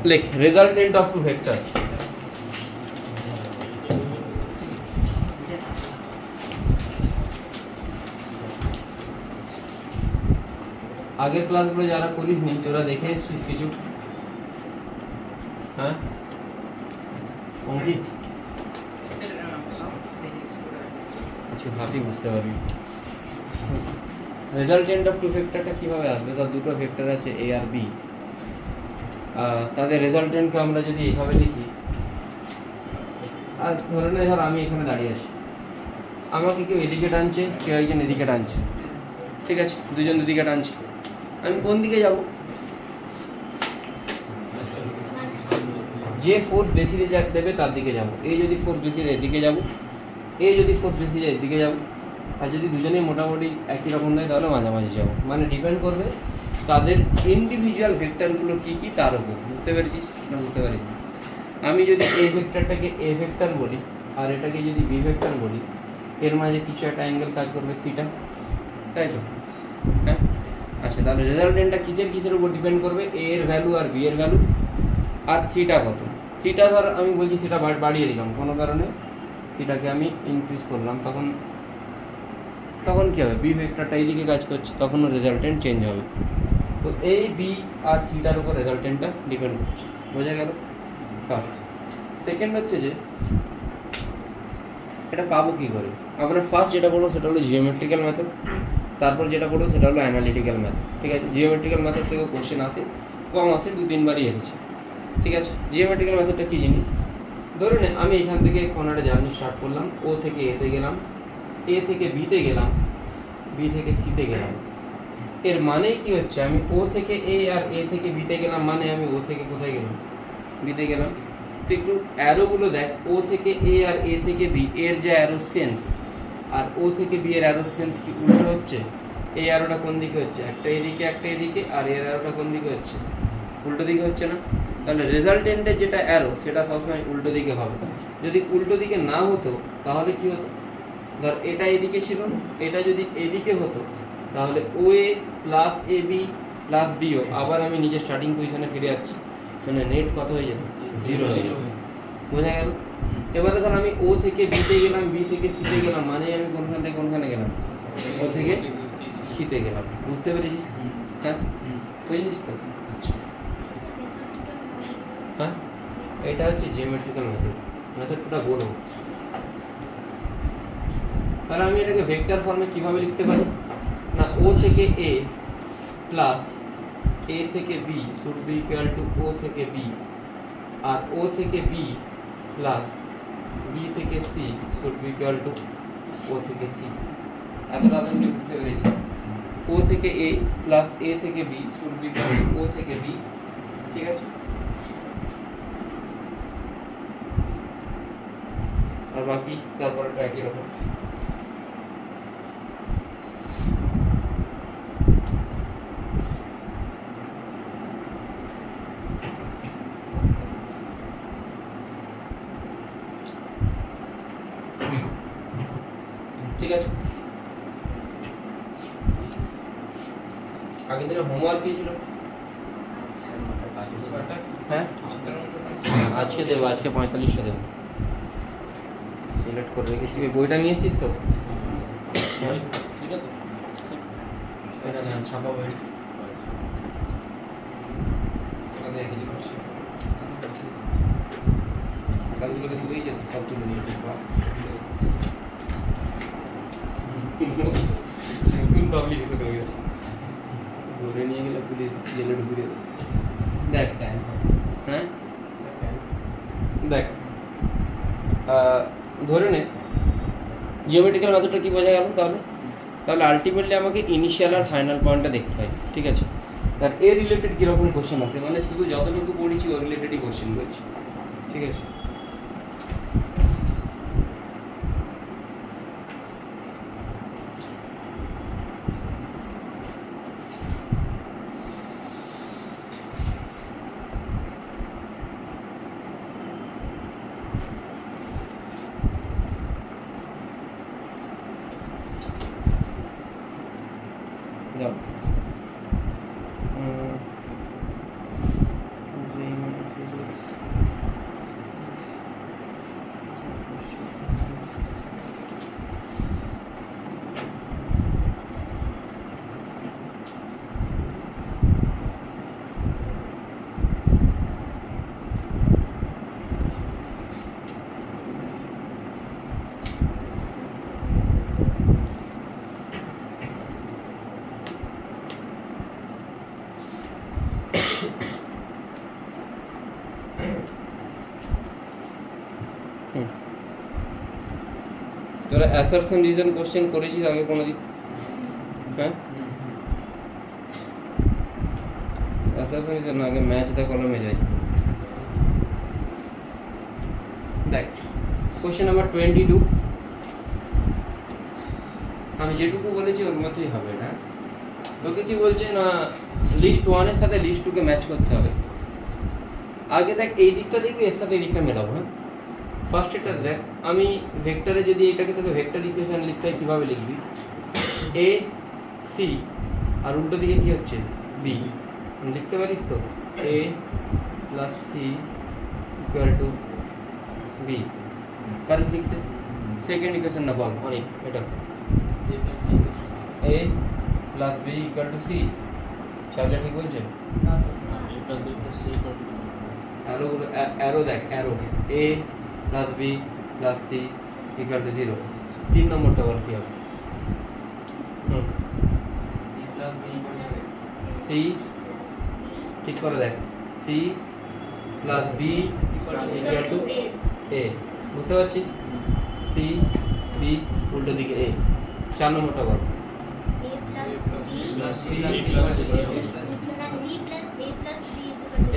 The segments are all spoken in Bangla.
like resultant of two vector. আগের ক্লাসগুলো যারা করিসনি তোরা দেখে এসেছিস কিছু? হ্যাঁ অঙ্কিত আচ্ছা হাফই বুঝতে পারবি। রেজাল্টেন্ট অফ টু ভেক্টরটা কীভাবে আসবে? তার দুটো ভেক্টর আছে এ আর বি, তাদের রেজাল্টেন্টকে আমরা যদি এইভাবে লিখি, আর ধরে নে ধর আমি এখানে দাঁড়িয়ে আছি, আমাকে কেউ এদিকে টানছে, কেউ একজন এদিকে টানছে, ঠিক আছে, দুজন দুদিকে টানছে, আমি কোন দিকে যাব? যে ফোর্স বেশি দেবে তার দিকে যাব। এই যদি ফোর্স বেশি দেয় এদিকে যাব, এই যদি ফোর্স বেশি যায় এদিকে যাব, আর যদি দুজনেই মোটামুটি একই রকম দেয় তাহলে মাঝামাঝি যাব। মানে ডিপেন্ড করবে তাদের ইন্ডিভিজুয়াল ভেক্টরগুলো কী কী তার উপর। বুঝতে পেরেছিস না? বুঝতে পারিস? আমি যদি এই ভেক্টরটাকে এ ভেক্টর বলি আর এটাকে যদি বি ভেক্টর বলি, এর মাঝে কিছু একটা অ্যাঙ্গেল কাজ করবে থিটা, তাই তো? হ্যাঁ আচ্ছা, তাহলে রেজাল্টেন্টটা কিসের উপর ডিপেন্ড করবে? এ এর ভ্যালু আর বি এর ভ্যালু আর থিটা কত। থিটা ধর আমি বলছি থিটা বাড়িয়ে দিলাম, কোনো কারণে থিটাকে আমি ইনক্রিজ করলাম, তখন কী হবে? বি ভেক্টরটা এইদিকে কাজ করছে, তখনও রেজাল্টেন্ট চেঞ্জ হবে। তো এই বি আর থিটার উপর রেজাল্টেন্টটা ডিপেন্ড করছে। বোঝা গেল? ফার্স্ট। সেকেন্ড হচ্ছে যে এটা পাবো কী করে? আমরা ফার্স্ট যেটা বলবো সেটা হলো জিওমেট্রিক্যাল মেথড, তারপর যেটা বলবো সেটা হলো অ্যানালিটিক্যাল মেথড। ঠিক আছে, জিওমেট্রিক্যাল মেথড থেকেও কোশ্চেন আসে, কম আসে, 2-3বারই এসেছে। ঠিক আছে, জিওমেট্রিক্যাল মেথডটা কী জিনিস? ধরুন আমি এখান থেকে কোনো একটা জার্নি স্টার্ট করলাম, ও থেকে এতে গেলাম, এ থেকে বিতে গেলাম, বি থেকে সিতে গেলাম। এর মানেই কি হচ্ছে? আমি ও থেকে এ আর এ থেকে বিতে গেলাম, মানে আমি ও থেকে কোথায় গেলাম? বিতে গেলাম। তো একটু অ্যারোগুলো দেখ, ও থেকে এ আর এ থেকে বি এর যে অ্যারো সেন্স আর ও থেকে বি এর অ্যারো সেন্স কি উল্টো হচ্ছে? এই অ্যারোটা কোন দিকে হচ্ছে? একটা এদিকে একটা এদিকে, আর এর অ্যারোটা কোন দিকে হচ্ছে? উল্টো দিকে হচ্ছে না? তাহলে রেজাল্টেন্টের যেটা অ্যারো সেটা সবসময় উল্টো দিকে হবে। যদি উল্টো দিকে না হতো তাহলে কি হতো? ধর এটা এদিকে ছিল, এটা যদি এদিকে হতো তাহলে ও এ plus A B plus bio, আবার আমি নিজের স্টার্টিং পজিশনে ফিরে আসছি, মানে নেট কত হয়ে যেত? 0 হয়ে যেত। বোঝা গেল? এবারে ধর আমি ও থেকে বিতে গেলাম, বি থেকে সিতে গেলাম, মানে আমি কোনখান থেকে কোনখানে গেলাম? ও থেকে সিতে গেলাম। বুঝতে পেরেছিস? হ্যাঁ বুঝেছিস তো? আচ্ছা হ্যাঁ, এটা হচ্ছে জিওমেট্রিক্যাল মেথডটা বলবো। তাহলে আমি এটাকে ভেক্টর ফর্মে কিভাবে লিখতে পারি? না, ও থেকে এ প্লাস এ থেকে B should be equal to O থেকে বি, আর ও থেকে বি প্লাস বি থেকে C should be equal to O থেকে সি। এতটা তুমি বুঝতে পেরেছিস? ও থেকে এ প্লাস এ থেকে B should be equal to O থেকে বি। ঠিক আছে, আর বাকি তারপরেটা একই রকম। ঠিক আছে, আগের দিনে হোমওয়ার্ক দিয়েছিল? হ্যাঁ আজকে দেবো, আজকে 45টা দেবো। সিলেক্ট করে রেখেছি। ওই বইটা নিয়ে এসছিস তো? এটা না, ছাপা বই। কাজগুলোকে তুলেই যেত, সব তুলে নিয়েছে। নতুন পাবলিকেশন হয়ে গেছে, ধরে নিয়ে গেলে পুলিশ জেলে ঢুকিয়ে দেবে। দেখ হ্যাঁ দেখ, ধরে নে জিওমেট্রিক্যাল মেথডটা কি বোঝা গেল? তাহলে আলটিমেটলি আমাকে ইনিশিয়াল আর ফাইনাল পয়েন্টটা দেখতে হয়। ঠিক আছে, আর এ রিলেটেড কীরকম কোশ্চেন আছে, মানে শুধু যতটুকু পড়েছি ও রিলেটেডই কোশ্চেন বলছি। ঠিক আছে, যাও তোরা অ্যাসারশন রিজন কোশ্চেন করেছিস আগে কোনোদিন? হ্যাঁ, অ্যাসারশন রিজন না, আগে ম্যাচ দা কলমে যাই। দেখ কোশ্চেন নাম্বার 22, আমি যেটুকু বলেছি ওর মতোই হবে না। তোকে কি বলছে না, লিস্ট 1 এর সাথে লিস্ট 2 কে ম্যাচ করতে হবে। আগে দেখ এই দিকটা দেখবি, এর সাথে এই দিকটা মেলাবো। হ্যাঁ, ফার্স্ট এটা দেখ, আমি ভেক্টরে যদি এটাকে তোকে ভেক্টর ইকুয়েশন লিখতে হয় কীভাবে লিখবি? এ সি আর উল্টো দিকে কি হচ্ছে বি, লিখতে পারিস তো? A plus C equal to B, পারিস লিখতে? সেকেন্ড ইকুয়েশন না বল অনেক, এটা A plus B equal to C, চারটা ঠিক বলছে? অ্যারো দেখ, arrow A plus B plus C equal to 0। 3 নম্বরটা বল কি হবে? সি ঠিক করে দেখ, C plus B equal to A, বুঝতে পারছিস? সি বি উল্টো দিকে এ। 4 নম্বরটা বল,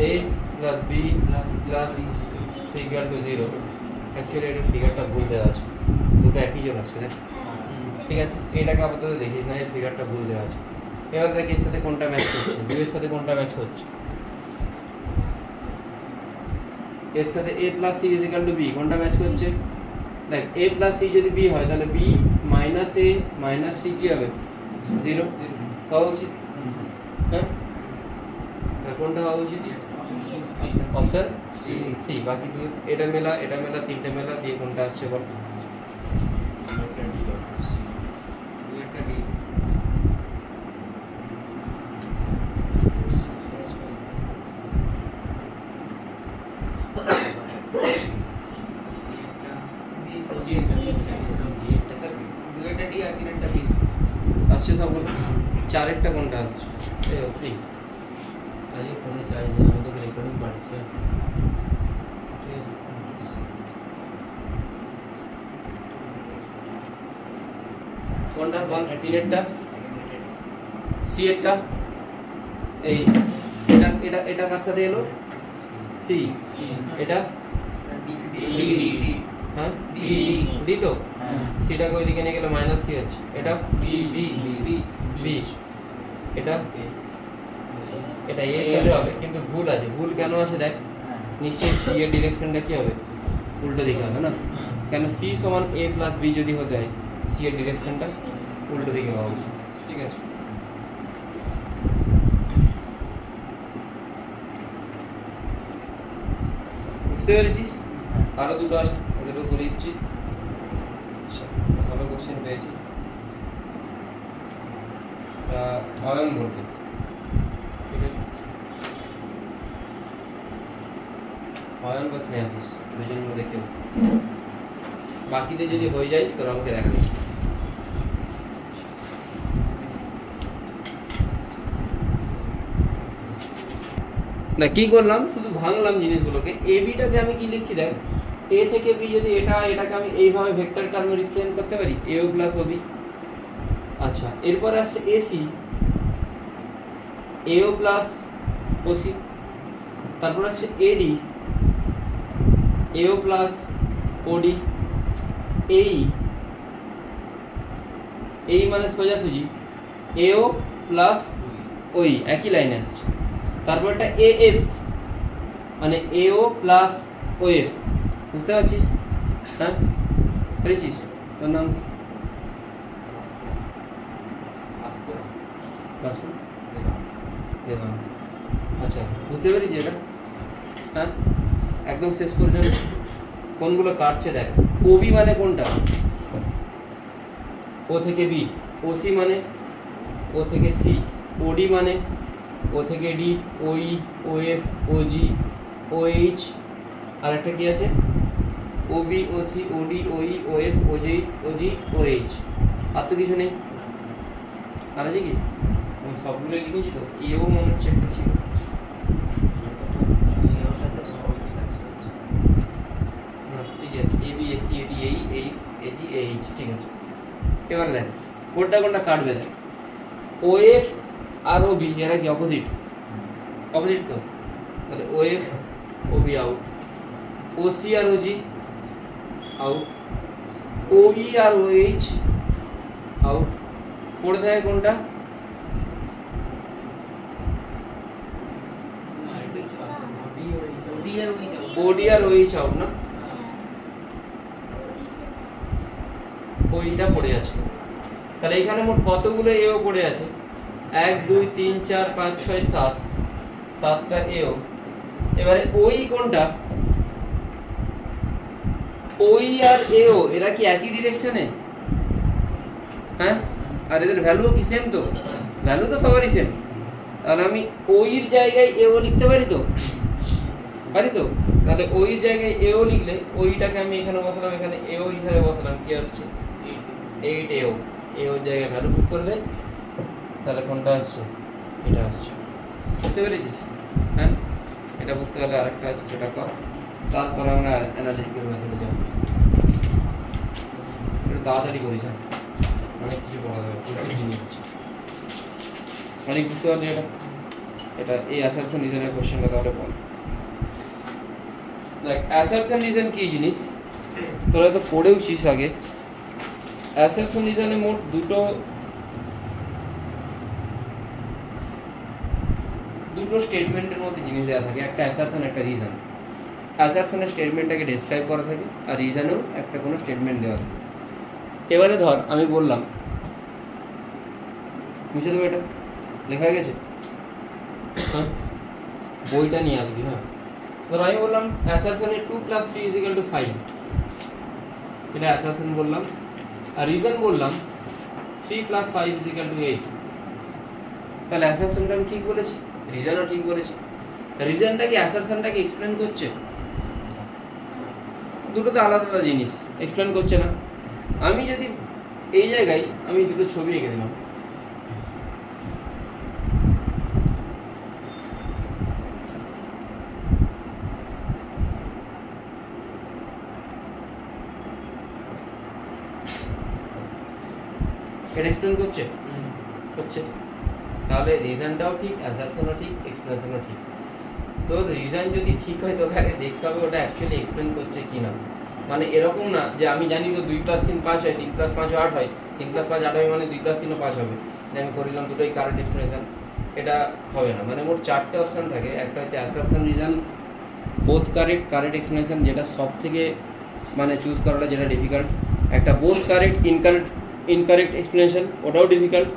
A plus B plus C equal to 0। Actually এটা ফিগারটা ভুল দেওয়া আছে, দুটো একই জন আছে দেখ, ঠিক আছে? এটাকে আপাতত দেখিস না, এই ফিগারটা ভুল দেওয়া আছে। এবার দেখ এর সাথে কোনটা ম্যাচ করছে, বি এর সাথে কোনটা ম্যাচ হচ্ছে? এর সাথে A plus C is equal to B, কোনটা ম্যাচ করছে? দেখ এ প্লাস সি যদি বি হয় তাহলে B minus A minus C কি হবে? 0 হওয়া উচিত। হ্যাঁ, কোনটা হওয়া উচিত? Option C. বাকি দুই এটা মেলা, এটা মেলা, তিনটে মেলা দিয়ে কোনটা আসছে বল? আসছে সব বল, 4 কোনটা আসছে? আজকে ফোনে চার্জ নেই, আমি তোকে রেকর্ডিং পাঠাচ্ছি। কোনটা বল? 3টা সি এরটা, এই এটা এটা এটা কার সাথে এলো? সি। এটা ডি, হ্যাঁ ডি তো, সিটাকে ওইদিকে নিয়ে গেলে মাইনাস সি হচ্ছে। এটা বি বি বি বি, এটা এটা এ সাইডে হবে, কিন্তু ভুল আছে। ভুল কেন আছে দেখ, নিশ্চয়ই সি এর ডিরেকশনটা কি হবে? উল্টো দিকে হবে না? কেন সি সমান এ প্লাস বি যদি হতে হয়, সি এর ডিরেকশনটা উল্টো দিকে হওয়া উচিত, ঠিক আছে? বুঝতে পেরেছিস? আরো দুটো আছে, এগুলো করে দিচ্ছি। ভালো কোশ্চেন পেয়েছি। অয়ন বলবে, অয়ন বা স্নেহাশিস দুজনের মধ্যে কেউ। বাকিতে যদি হয়ে যায় তোরা আমাকে দেখাবি। না কি করলাম, শুধু ভাঙলাম জিনিসগুলোকে। এ বিটাকে আমি কি লিখছি দেখ, এ থেকে বি যদি এটাকে আমি এইভাবে ভেক্টর টার্মে রিপ্রেজেন্ট করতে পারি, এও প্লাস ওবি। আচ্ছা, এরপরে আসছে এসি, এও প্লাস ওসি। তারপর আসছে এডি, এও প্লাস ওডি। এই মানে সোজাসুজি এও প্লাস ওই একই লাইনে আসছে। তারপর একটা এএফ মানে এও প্লাস ওএফ, বুঝতে পারছিস? হ্যাঁ পেরেছিস? তোর নাম কি? দেবান্ত। আচ্ছা বুঝতে পেরেছি এটা? হ্যাঁ একদম শেষ পর্যন্ত কোনগুলো কাটছে দেখ। ওবি মানে কোনটা? ও থেকে বি। ওসি মানে ও থেকে সি। ওডি মানে ও থেকে ডি। ওই, ওএফ, ওজি, ওএইচ, আর একটা কি আছে? ওবি, ওসি, ওডি, ওই, ওএফ, ওজি, ওজি, ওএইচ। আর তো কিছু নেই। আর আছে কি? সবগুলো লিখেছি তো। এও মনে হচ্ছে একটা ছিল। ঠিক আছে, এ এবার দেখ কোনটা কোনটা কাটবে, দেখ ওএফ আর ওবি এরা কি অপোজিট, অপোজিট তো, তাহলে ওএফ ওবি আউট, ওসি আর ওজি আউট, ওই আর ওএইচ আউট, পড়ে থাকে কোনটা, ওডি আর ওএইচ আউট না, ওইটা পড়ে আছে। তাহলে এখানে মোট কতগুলো এও পড়ে আছে, 1 2 3 4 5 6 7, 7টা এও। এবারে ওই কোনটা, ওই আর এও এরা কি একই ডিরেকশনে, হ্যাঁ, আর এদের ভ্যালুও কি সেম, তো ভ্যালু তো সবারই সেম, তাহলে আমি ওইর জায়গায় এও লিখতে পারি তো, পারি তো, তাহলে ওইর জায়গায় এও লিখলে ওইটাকে আমি এখানে বসালাম, এখানে এও হিসাবে বসালাম, কি আসছে 8 এও, এও জায়গায় ভ্যালু পুট করলে তাহলে কোনটা আসছে, এটা আসছে, বুঝতে পেরেছিস, হ্যাঁ, এটা বুঝতে পারলে আরেকটা আছে সেটা কর, তারপরে আমরা অ্যানালিটিক্যাল মেথডে যাব, একটু তাড়াতাড়ি করি, যা অনেক কিছু পড়া যাবে, প্রচুর জিনিস আছে, অনেক বুঝতে পারলি এটা, এটা এই অ্যাসারশন রিজনের কোশ্চেনটা তাহলে পড়। দেখ অ্যাসারশন রিজন কি জিনিস তোরা তো পড়েওছিস আগে। অ্যাসারশন রিজনে মোট দুটো স্টেটমেন্টের মধ্যে জিনিস দেওয়া থাকে, একটা অ্যাসারশন একটা রিজন। অ্যাসারশনের স্টেটমেন্টটাকে ডেসক্রাইব করা থাকে আর রিজনেও একটা কোনো স্টেটমেন্ট দেওয়া থাকে। এবারে ধর আমি বললাম, মুছে দেবো, এটা লেখা হয়ে গেছে, হ্যাঁ বইটা নিয়ে আসবি, হ্যাঁ। ধর আমি বললাম অ্যাসারশনে 2 + 3 = 5, এটা অ্যাসারশন বললাম, আর রিজন বললাম 3 + 5 = 8, তাহলে অ্যাসারশনটা আমি ঠিক বলেছি, রিজনও ঠিক বলেছি। রিজনটা কি অ্যাসারশনটাকে এক্সপ্লেন করছে? দুটো তো আলাদা আলাদা জিনিস, এক্সপ্লেন করছে না। আমি যদি এই জায়গায় আমি দুটো ছবি এঁকে দিলাম, এটা এক্সপ্লেন করছে, করছে, তাহলে রিজনটাও ঠিক, অ্যাসারশনও ঠিক, এক্সপ্লেনেশনও ঠিক। তো রিজন যদি ঠিক হয় তোকে আগে দেখতে হবে ওটা অ্যাকচুয়ালি এক্সপ্লেন করছে কি না। মানে এরকম না যে আমি জানি তো 2 + 3 5 হয়, 3 + 5 8 হয়, 3 + 5 8 হয় মানে 2 + 3 ও 5 হবে, আমি করিলাম দুটোই কারেক্ট এক্সপ্লেনেশন, এটা হবে না। মানে মোট 4টে অপশন থাকে, একটা হচ্ছে assertion reason both correct, correct explanation যেটা সব থেকে মানে চুজ করাটা যেটা ডিফিকাল্ট, একটা বোথ কারেক্ট ইনকারেক্ট এক্সপ্লেনেশন ওটাও ডিফিকাল্ট,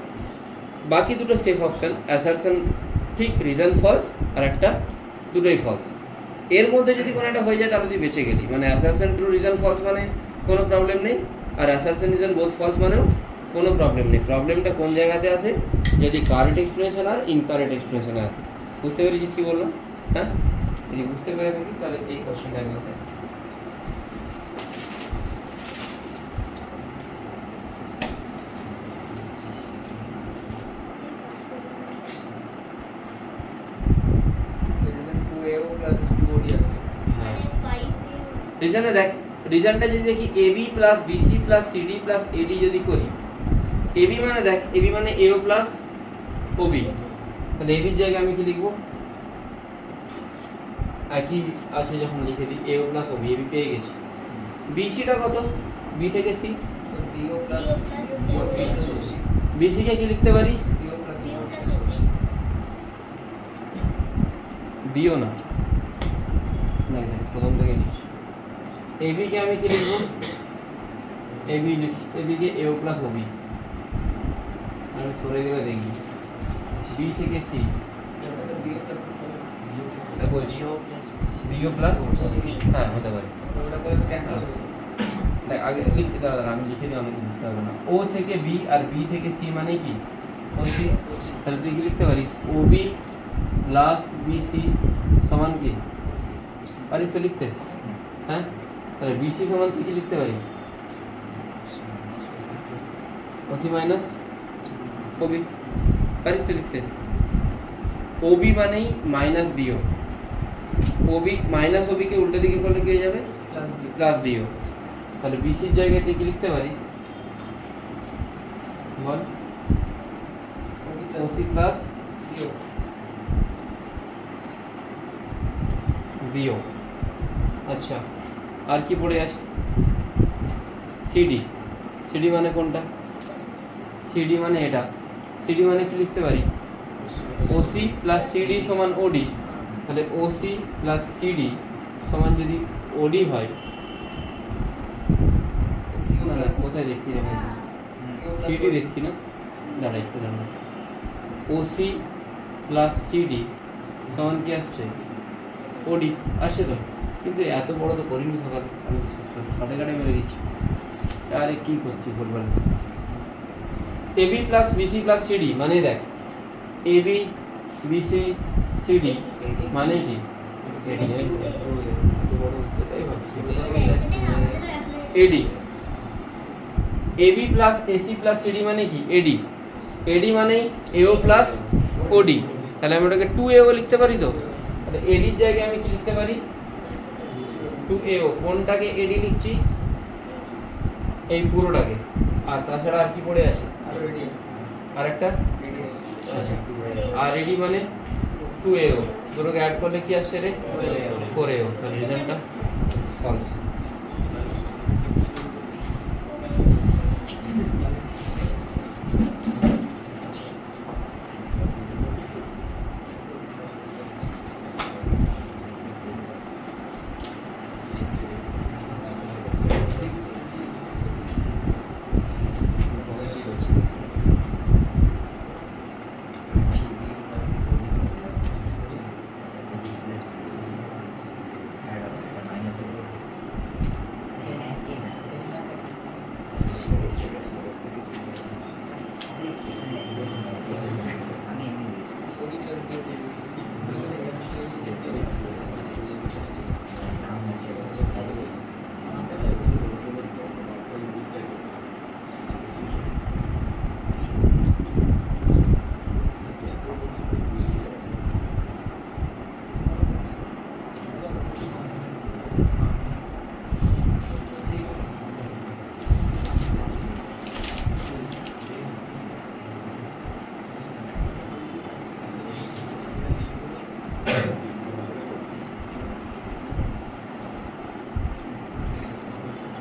বাকি দুটো সেফ অপশন অ্যাসারশন ঠিক রিজন ফলস আর একটা দুটোই ফলস। এর মধ্যে যদি কোনো একটা হয়ে যায় তাহলে তুই বেঁচে গেলি, মানে অ্যাসারশন ট্রু রিজন ফলস মানে কোনো প্রবলেম নেই, আর অ্যাসারশন রিজন বোথ ফলস মানেও কোনো প্রবলেম নেই। প্রবলেমটা কোন জায়গাতে আসে, যদি কারেক্ট এক্সপ্লেনেশন আর ইনকারেক্ট এক্সপ্লেনেশনে আসে। বুঝতে পেরেছিস কি বললাম? হ্যাঁ, যদি বুঝতে পেরে থাকিস তাহলে এই কোশ্চেনটা একবার দেখ। রিজনে দেখ, রিজনটা যদি দেখি AB + BC + CD + AD যদি করি, AB মানে দেখ, AB মানে AO + OB, তাহলে AB এর জায়গায় আমি কি লিখবো, একই আছে যখন লিখে দিই AO + OB, AB পেয়ে গেছি। BC টা কত, B থেকে C, BO + BC কে কি লিখতে পারিস, BO না, দেখ প্রথম থেকে AB কে আমি কি লিখবো, AB কে AO + OB, আমি সরে গেলে দেখবি B থেকে C, বলছি BO + হ্যাঁ হতে পারে, দেখ আগে লিখতে দাঁড়া, আমি লিখে দিই, অনেক বুঝতে পারবো না। O থেকে B আর B থেকে C মানে কি OC, তাহলে তুই কি লিখতে পারিস OB + BC সমান কি, পারিস তো লিখতে, হ্যাঁ, তাহলে BC সমান তুই কি লিখতে পারিস OC - OB, পারিস তো লিখতে। OB মানেই -BO, OB -OB কে উল্টো দিকে করলে কি হয়ে যাবে +BO, তাহলে BC এর জায়গায় তুই কি লিখতে পারিস বল ওসি প্লাস বিও। আচ্ছা, আর কি পড়ে আছে? সিডি। সিডি মানে কোনটা? সিডি মানে এটা। সিডি মানে কি লিখতে পারি? ওসি প্লাস সিডি সমান ওডি। তাহলে ওসি প্লাস সিডি সমান যদি ওডি হয়, না না কোথায় দেখছি রে ভাই? সিডি দেখছি না, দাঁড়া একটু দাঁড়া। ওসি প্লাস সিডি সমান কি আসছে? ওডি আসছে তো, কিন্তু এত বড় তো করিনি সকালে, আমি কাটে কাটে মেরে দিচ্ছি। আরে কি করছি বলবার? AB plus BC plus CD মানে দেখ, এবি বিসি সিডি মানে কি? AD. AB plus AC plus CD মানে কি? এডি। এডি মানে এও প্লাস ওডি। তাহলে আমি ওটাকে 2AO লিখতে পারি তো। তাহলে এডির জায়গায় আমি কি লিখতে পারি? 2AO। কোনটাকে এডি লিখছি? এই পুরোটাকে। আর তাছাড়া আর কি পড়ে আছে? আরেকটা। আচ্ছা, আর এডি মানে 2AO, দুটোকে অ্যাড করলে কি আসছে রে? 4AO। তাহলে রেজাল্টটা ফলস।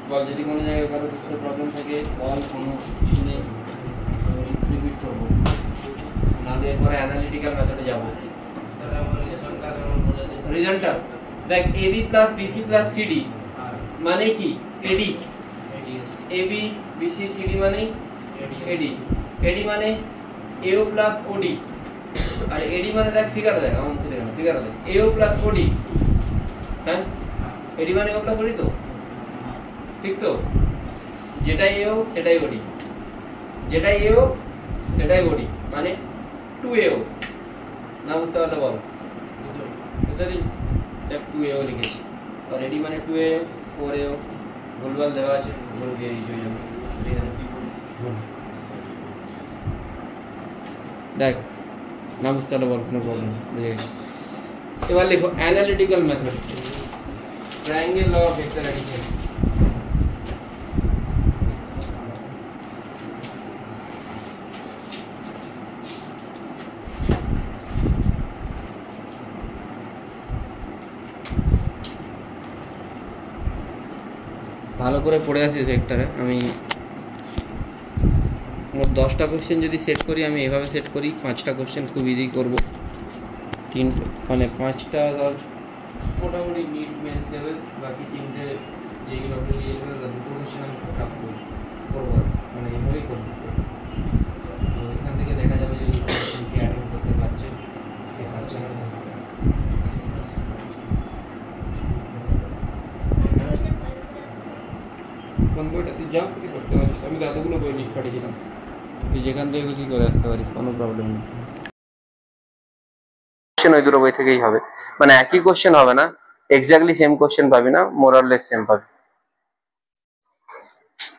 বল, যদি কোনো জায়গায় কারো বুঝতে প্রবলেম থাকে বল, কোনো কিছু নেই, রিপিট করবো, নাহলে এরপরে অ্যানালিটিক্যাল মেথডে যাবো। রেজাল্টটা দেখ, AB plus BC plus CD মানে কি? এডি। এবি বিসি সিডি মানে এডি। এডি মানে এও প্লাস ওডি। আর এডি মানে দেখ, ফিগার দেখ, আমার মুখে দেখে না, ফিগার দেখ, এও প্লাস ওডি। হ্যাঁ, এডি মানে এও প্লাস ওডি তো, ঠিক তো? যেটাই এও সেটাই ওডি, যেটাই এও সেটাই ওডি, মানে 2AO। না বুঝতে পারলে বল। বুঝতে পারি? দেখ 2AO লিখেছি, আর এডি মানে 2AO 4AO। ভুলভাল দেওয়া আছে, ভুল দিয়ে দিয়েছি ওই জন্য। দেখ, না বুঝতে পারলে বল, কোনো প্রবলেম, বুঝে গেছি। এবার লিখো analytical method, triangle law of vector addition. ভালো করে পড়ে আসিস ভেক্টরে। আমি মোট 10টা কোশ্চেন যদি সেট করি, আমি এভাবে সেট করি, 5টা কোশ্চেন খুব ইজি করবো, 3 মানে 5টা ধর মোটামুটি মিড মেন্স লেভেল, বাকি 3টে যেগুলো মিডিল লেভেল, 2টো কোশ্চেন আমি টাফ করবো, মানে এভাবেই করবো। তো এখান থেকে দেখা যাবে যে কোশ্চেন কে অ্যাটেন্ড করতে পারছে, কে পারছে না। কোন বইটা তুই যা খুশি করতে পারিস, আমি তো এতগুলো বই লিস্ট পাঠিয়েছিলাম, তুই যেখান থেকে খুশি করে আসতে পারিস, কোনো প্রবলেম নেই। কোশ্চেন ওই দুটো বই থেকেই হবে, মানে একই কোশ্চেন হবে না, এক্স্যাক্টলি সেম কোশ্চেন পাবি না, মোরাললেস সেম পাবি।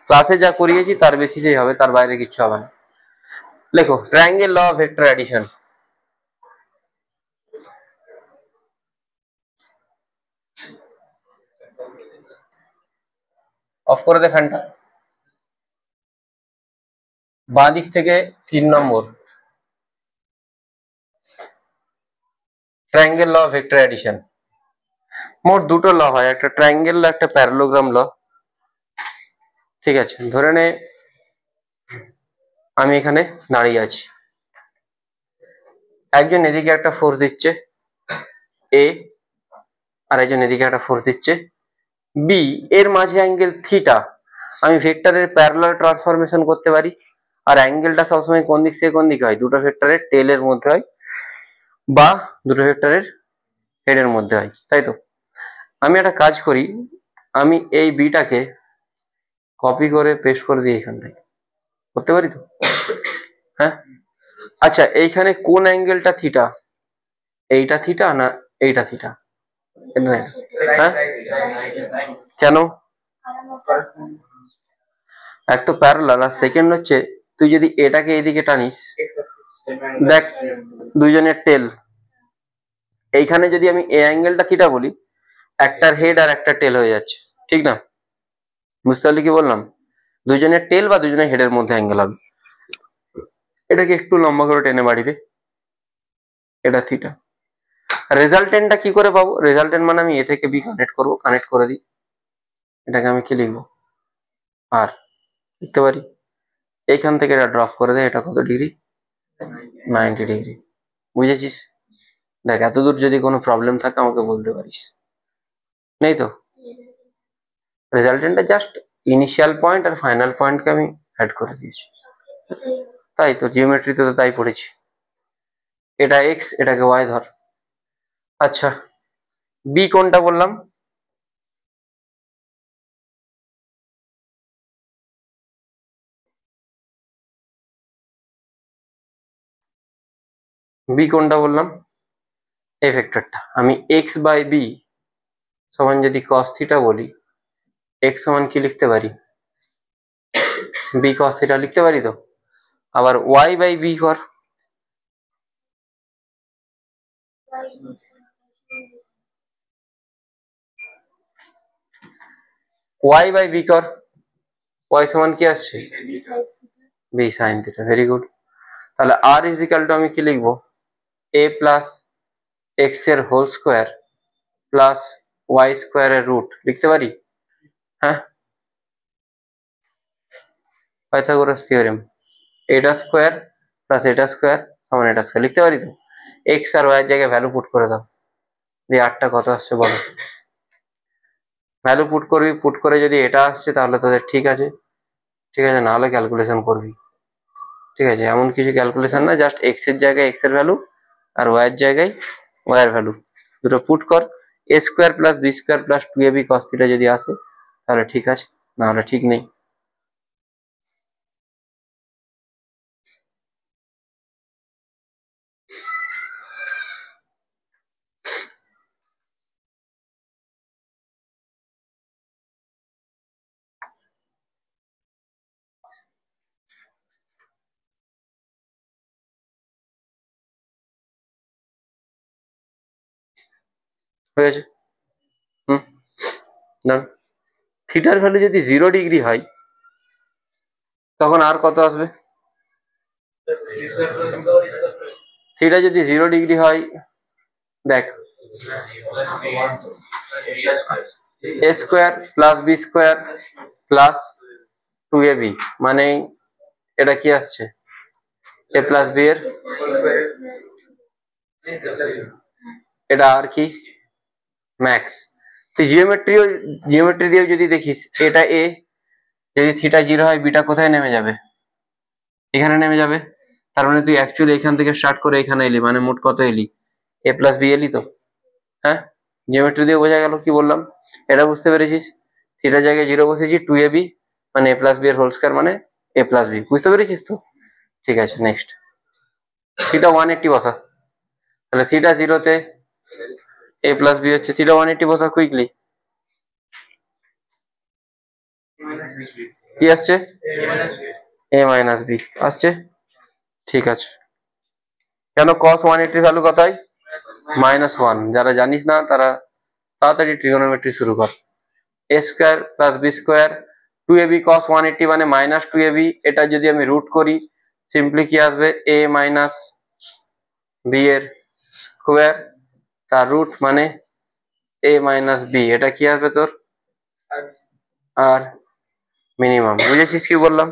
ক্লাসে যা করিয়েছি তার বেসিসেই হবে, তার বাইরে কিচ্ছু হবে না। লেখো triangle law of vector addition. Off করে দে ফ্যানটা। বাঁ দিক থেকে 3 নম্বর triangle law of vector addition. মোট দুটো ল হয়, একটা ট্রায়াঙ্গেল ল, একটা প্যারালোগ্রাম ল। ঠিক আছে, ধরে নে আমি এখানে দাঁড়িয়ে আছি, একজন এদিকে একটা ফোর্স দিচ্ছে এ, আর একজন এদিকে একটা ফোর্স দিচ্ছে বি, এর মাঝে অ্যাঙ্গেল থিটা। আমি ভেক্টরের প্যারালাল ট্রান্সফরমেশন করতে পারি, আর অ্যাঙ্গেলটা সবসময় কোন দিক থেকে কোন দিকে হয়, দুটো ভেক্টরের টেলের মধ্যে হয় বা দুটো ভেক্টরের হেডের মধ্যে হয়, তাই তো। আমি একটা কাজ করি, আমি এই বিটাকে কপি করে পেস্ট করে দিই এখানটায়, করতে পারি তো? হ্যাঁ, আচ্ছা এইখানে কোন অ্যাঙ্গেলটা থিটা? এইটা থিটা না এইটা থিটা? হ্যাঁ, কেন? এক তো প্যারালাল, আর সেকেন্ড হচ্ছে তুই যদি এটাকে এদিকে টানিস, দেখ দুইজনের টেল, এইখানে যদি আমি এই অ্যাঙ্গেলটা থিটা বলি, একটার হেড আর একটা টেল হয়ে যাচ্ছে, ঠিক না? বুঝতে পারলি কি বললাম? দুজনের টেল বা দুজনের হেডের মধ্যে অ্যাঙ্গেল হবে। এটাকে একটু লম্বা করে টেনে বাড়িবে, এটা থিটা। রেজাল্টেন্টটা কি করে পাবো? রেজাল্টেন্ট মানে আমি এ থেকে বি কানেক্ট করবো, কানেক্ট করে দিই, এটাকে আমি কি লিখবো? আর লিখতে পারি, এইখান থেকে এটা ড্রপ করে দেয়, এটা কত ডিগ্রি? 90 ডিগ্রি। বুঝেছিস? দেখ এতদূর যদি কোনো প্রবলেম থাকে আমাকে বলতে পারিস, নেই তো? রেজাল্টেন্টটা জাস্ট ইনিশিয়াল পয়েন্ট আর ফাইনাল পয়েন্টকে আমি অ্যাড করে দিয়েছি, তাই তো জিওমেট্রিতে তো তাই পড়েছি। এটা এক্স, এটাকে ওয়াই ধর। আচ্ছা বি কোনটা বললাম? বি কোনটা বললাম? এই ভেক্টরটা। আমি এক্স বাই বি সমান যদি কস থিটা বলি, এক্স সমান কি লিখতে পারি? বি কস থিটা লিখতে পারি তো। আবার ওয়াই বাই বি কর, ওয়াই বাই বি কর, ওয়াই সমান কি আসছে? B sine theta. Very good. তাহলে আর ইজ ইকাল টু আমি কি লিখবো? এ প্লাস এক্স এর হোল স্কোয়ার প্লাস ওয়াই স্কোয়ারের রুট লিখতে পারি? হ্যাঁ, পাইথাগোরাস থিওরেম, এটা স্কোয়ার প্লাস এটা স্কোয়ার সমান এটা স্কোয়ার লিখতে পারি তো। এক্স আর ওয়াই এর জায়গায় ভ্যালু পুট করে দাও, দিয়ে আটটা কত আসছে বলো? ভ্যালু পুট করবি, পুট করে যদি এটা আসছে তাহলে তোদের ঠিক আছে, ঠিক আছে, না হলে ক্যালকুলেশন করবি। ঠিক আছে, এমন কিছু ক্যালকুলেশন না, জাস্ট এক্স এর জায়গায় এক্স এর ভ্যালু আর ওয়াই এর জায়গায় ওয়াই এর ভ্যালু দুটো পুট কর। A square plus B square plus 2ab cos theta যদি আসে তাহলে ঠিক আছে, না হলে ঠিক নেই। হয়ে গেছে। হুম, না থিটার ভ্যালু যদি 0 ডিগ্রি হয় তখন আর কত আসবে? থিটা যদি 0 ডিগ্রি হয়, দেখ A square plus B square plus 2ab, মানে এটা কি আসছে? এ প্লাস বি এর, এটা আর কি ম্যাক্স। তুই জিওমেট্রি দিয়েও যদি দেখিস, এটা এ, যদি থিটা 0 হয় বিটা কোথায় নেমে যাবে? এখানে নেমে যাবে। তার মানে তুই অ্যাকচুয়ালি এখান থেকে স্টার্ট করে এখানে এলি, মানে মোট কত এলি? এ প্লাস বি এলি তো। হ্যাঁ, জিওমেট্রি দিয়ে বোঝা গেল কি বললাম, এটা বুঝতে পেরেছিস? থিটার জায়গায় 0 বসেছি, 2ab মানে এ প্লাস বি এর হোল স্কয়ার মানে এ প্লাস বি, বুঝতে পেরেছিস তো? ঠিক আছে, নেক্সট থিটা 180 বসা, তাহলে থিটা 0-তে এ প্লাস বি হচ্ছে, থিটা 180 বসা কুইকলি, কি আসছে? এ মাইনাস বি আসছে। ঠিক আছে, কেন cos 180 ভ্যালু কত হয়? -1। যারা জানিস না তারা তাড়াতাড়ি ট্রিগোনোমেট্রি শুরু কর। A square plus B square 2ab cos 180 মানে মাইনাস 2ab, এটা যদি আমি রুট করি সিম্পলি কি আসবে a মাইনাস b এর স্কোয়ার, তার রুট মানে a মাইনাস b, এটা কি আসবে তোর আর মিনিমাম। বুঝেছিস কি বললাম?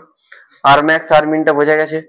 আর ম্যাক্স আর মিনটা বোঝা গেছে।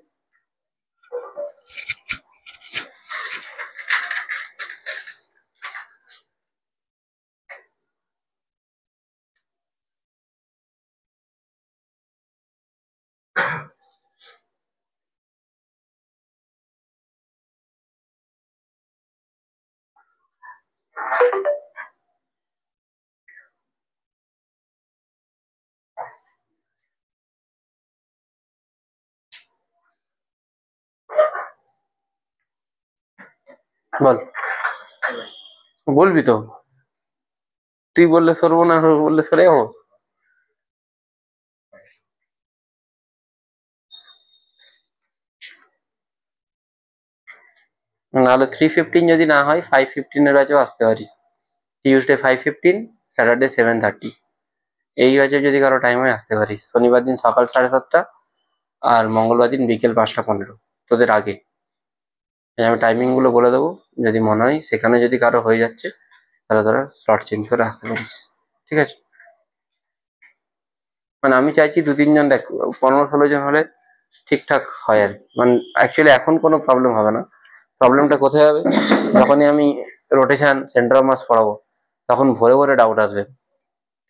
বল, বলবি তো, তুই বললে সরবো না, বললে সরে যাবো। নাহলে 3:15 যদি না হয় 5:15 এর ব্যাচেও আসতে পারিস। টিউসডে 5:15, স্যাটারডে 7:30, এই ব্যাচে যদি কারো টাইম হয় আসতে পারিস। শনিবার দিন সকাল 7:30 আর মঙ্গলবার দিন বিকেল 5:15 তোদের আগে। আমি টাইমিং গুলো বলে দেবো, যদি মনে হয় সেখানে যদি কারো হয়ে যাচ্ছে তাহলে তোরা স্লট চেঞ্জ করে আসতে পারিস, ঠিক আছে? মানে আমি চাইছি 2-3 জন, দেখ 15-16 জন হলে ঠিকঠাক হয় আর কি। মানে অ্যাকচুয়ালি এখন কোনো প্রবলেম হবে না। প্রবলেমটা কোথায় হবে, যখনই আমি রোটেশন সেন্টার অফ মাস পড়াবো তখন ভোরে ভোরে ডাউট আসবে,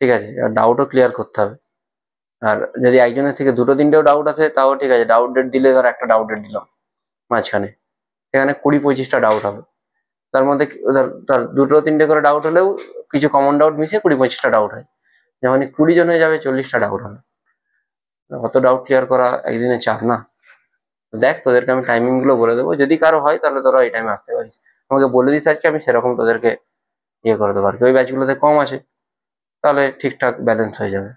ঠিক আছে? আর ডাউটও ক্লিয়ার করতে হবে। আর যদি একজনের থেকে 2-3টেও ডাউট আসে তাও ঠিক আছে, ডাউট ডেট দিলে ধর একটা ডাউট ডেট দিলাম মাঝখানে, এখানে 20-25টা ডাউট হবে। তার মধ্যে ধর 2-3টে করে ডাউট হলেও কিছু কমন ডাউট মিশে 20-25টা ডাউট হয়। যখনই 20 জন হয়ে যাবে 40টা ডাউট হবে। অত ডাউট ক্লিয়ার করা একদিনে চাপ না। দেখ তোদেরকে আমি টাইমিং গুলো বলে দেবো, যদি কারো হয় তাহলে তোরা এই টাইমে আসতে পারিস। আমাকে বলে দিস আজকে, আমি সেরকম তোদেরকে ইয়ে করে দেবো আর কি। ওই ব্যাচগুলোতে কম আছে তাহলে ঠিকঠাক ব্যালেন্স হয়ে যাবে।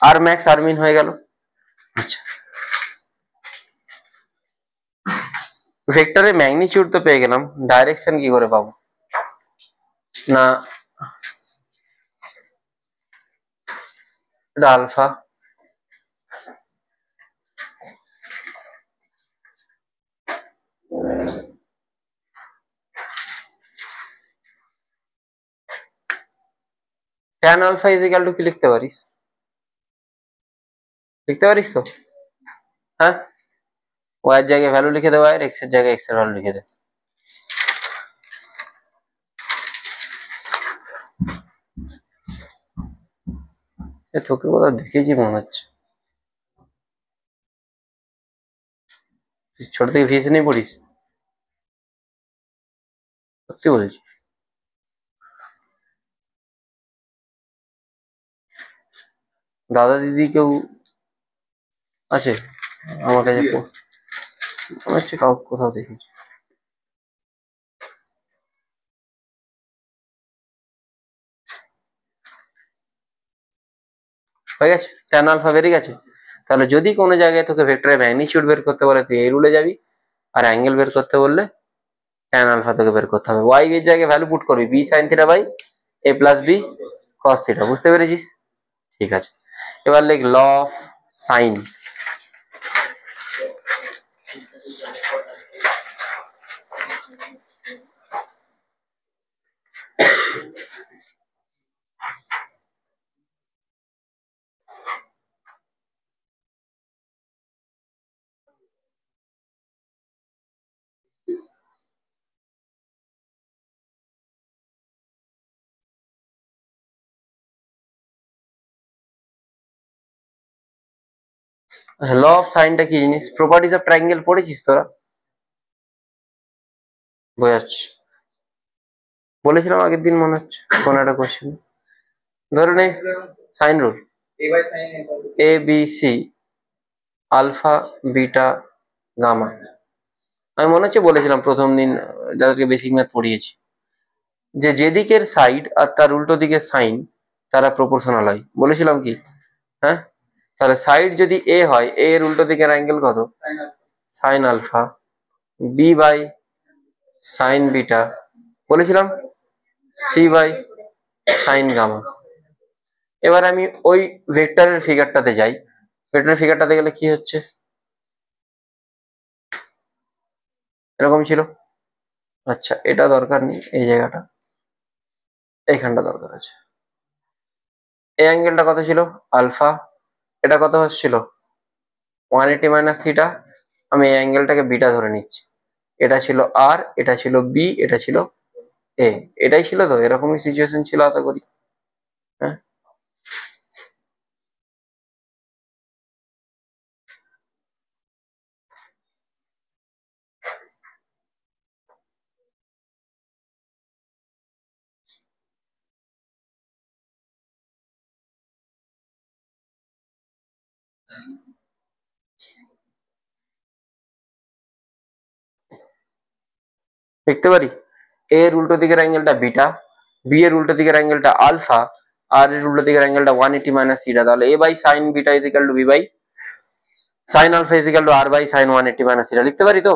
আর ম্যাক্স আর মিন হয়ে গেল। আচ্ছা, ভেক্টরের ম্যাগনিটিউড তো পেয়ে গেলাম, ডাইরেকশন কি করে পাবো? না, এটা alpha, tan alpha is equal to কি লিখতে পারিস? লিখতে পারিস তো? হ্যাঁ, ওয়াই এর জায়গায় ভ্যালু লিখে দে, ওয়াই এর, এক্স এর জায়গায় এক্স এর ভ্যালু লিখে দে। তোকে কোথাও দেখেছি মনে হচ্ছে, ছোট থেকে ভিএস নেই পড়িস? সত্যি বলছি? দাদা দিদি কেউ আছে আমার কাছে? মনে হচ্ছে কোথাও দেখেছি। হয়ে গেছে, ট্যান আলফা বেরিয়ে গেছে। তাহলে যদি কোনো জায়গায় তোকে ভেক্টরের ম্যাগনিটিউড বের করতে বলে তুই এই রুলে যাবি, আর অ্যাঙ্গেল বের করতে বললে ট্যান আলফা তোকে বের করতে হবে। ওয়াই এর জায়গায় ভ্যালু পুট করবি B sine theta by A plus B cos theta. বুঝতে পেরেছিস? ঠিক আছে, এবার লিখ law of sine. Law of সাইনটা কি জিনিস? প্রপার্টিজ অফ ট্রায়াঙ্গেল পড়েছিস তোরা? বোঝাচ্ছি, বলেছিলাম আগের দিন মনে হচ্ছে কোন একটা কোশ্চেন। ধরে নে sine rule, A B C alpha beta gamma. আমি মনে হচ্ছে বলেছিলাম প্রথম দিন যাদেরকে বেসিক ম্যাথ পড়িয়েছি, যে যেদিকের সাইড আর তার উল্টো দিকের সাইন তারা প্রপোর্শনাল হয়। বলেছিলাম কি? হ্যাঁ, তাহলে সাইড যদি এ হয়, এ এর উল্টো দিকের অ্যাঙ্গেল কত? Sine alpha. B by sine beta বলেছিলাম, সি বাই সাইন গামা। এবার আমি ওই ভেক্টরের ফিগারটাতে যাই। ভেক্টরের ফিগারটাতে গেলে কি হচ্ছে, এরকম ছিল। আচ্ছা, এটা দরকার নেই, এই জায়গাটা, এইখানটা দরকার আছে। এই অ্যাঙ্গেলটা কত ছিল, আলফা। এটা কত হচ্ছিল, 180 মাইনাস থিটা। আমি এই অ্যাঙ্গেলটাকে বিটা ধরে নিচ্ছি। এটা ছিল আর, এটা ছিল বি, এটা ছিল এ। এটাই ছিল তো, এরকমই সিচুয়েশন ছিল আশা করি। হ্যাঁ, দেখতে পারি এ এর উল্টো দিকের অ্যাঙ্গেলটা বিটা, বি এর উল্টো দিকের অ্যাঙ্গেলটা আলফা, আর এর উল্টো দিকের অ্যাঙ্গেলটা 180 মাইনাস থিটা। তাহলে A by sine beta is equal to B by sine alpha is equal to R by sine 180 minus theta লিখতে পারি তো।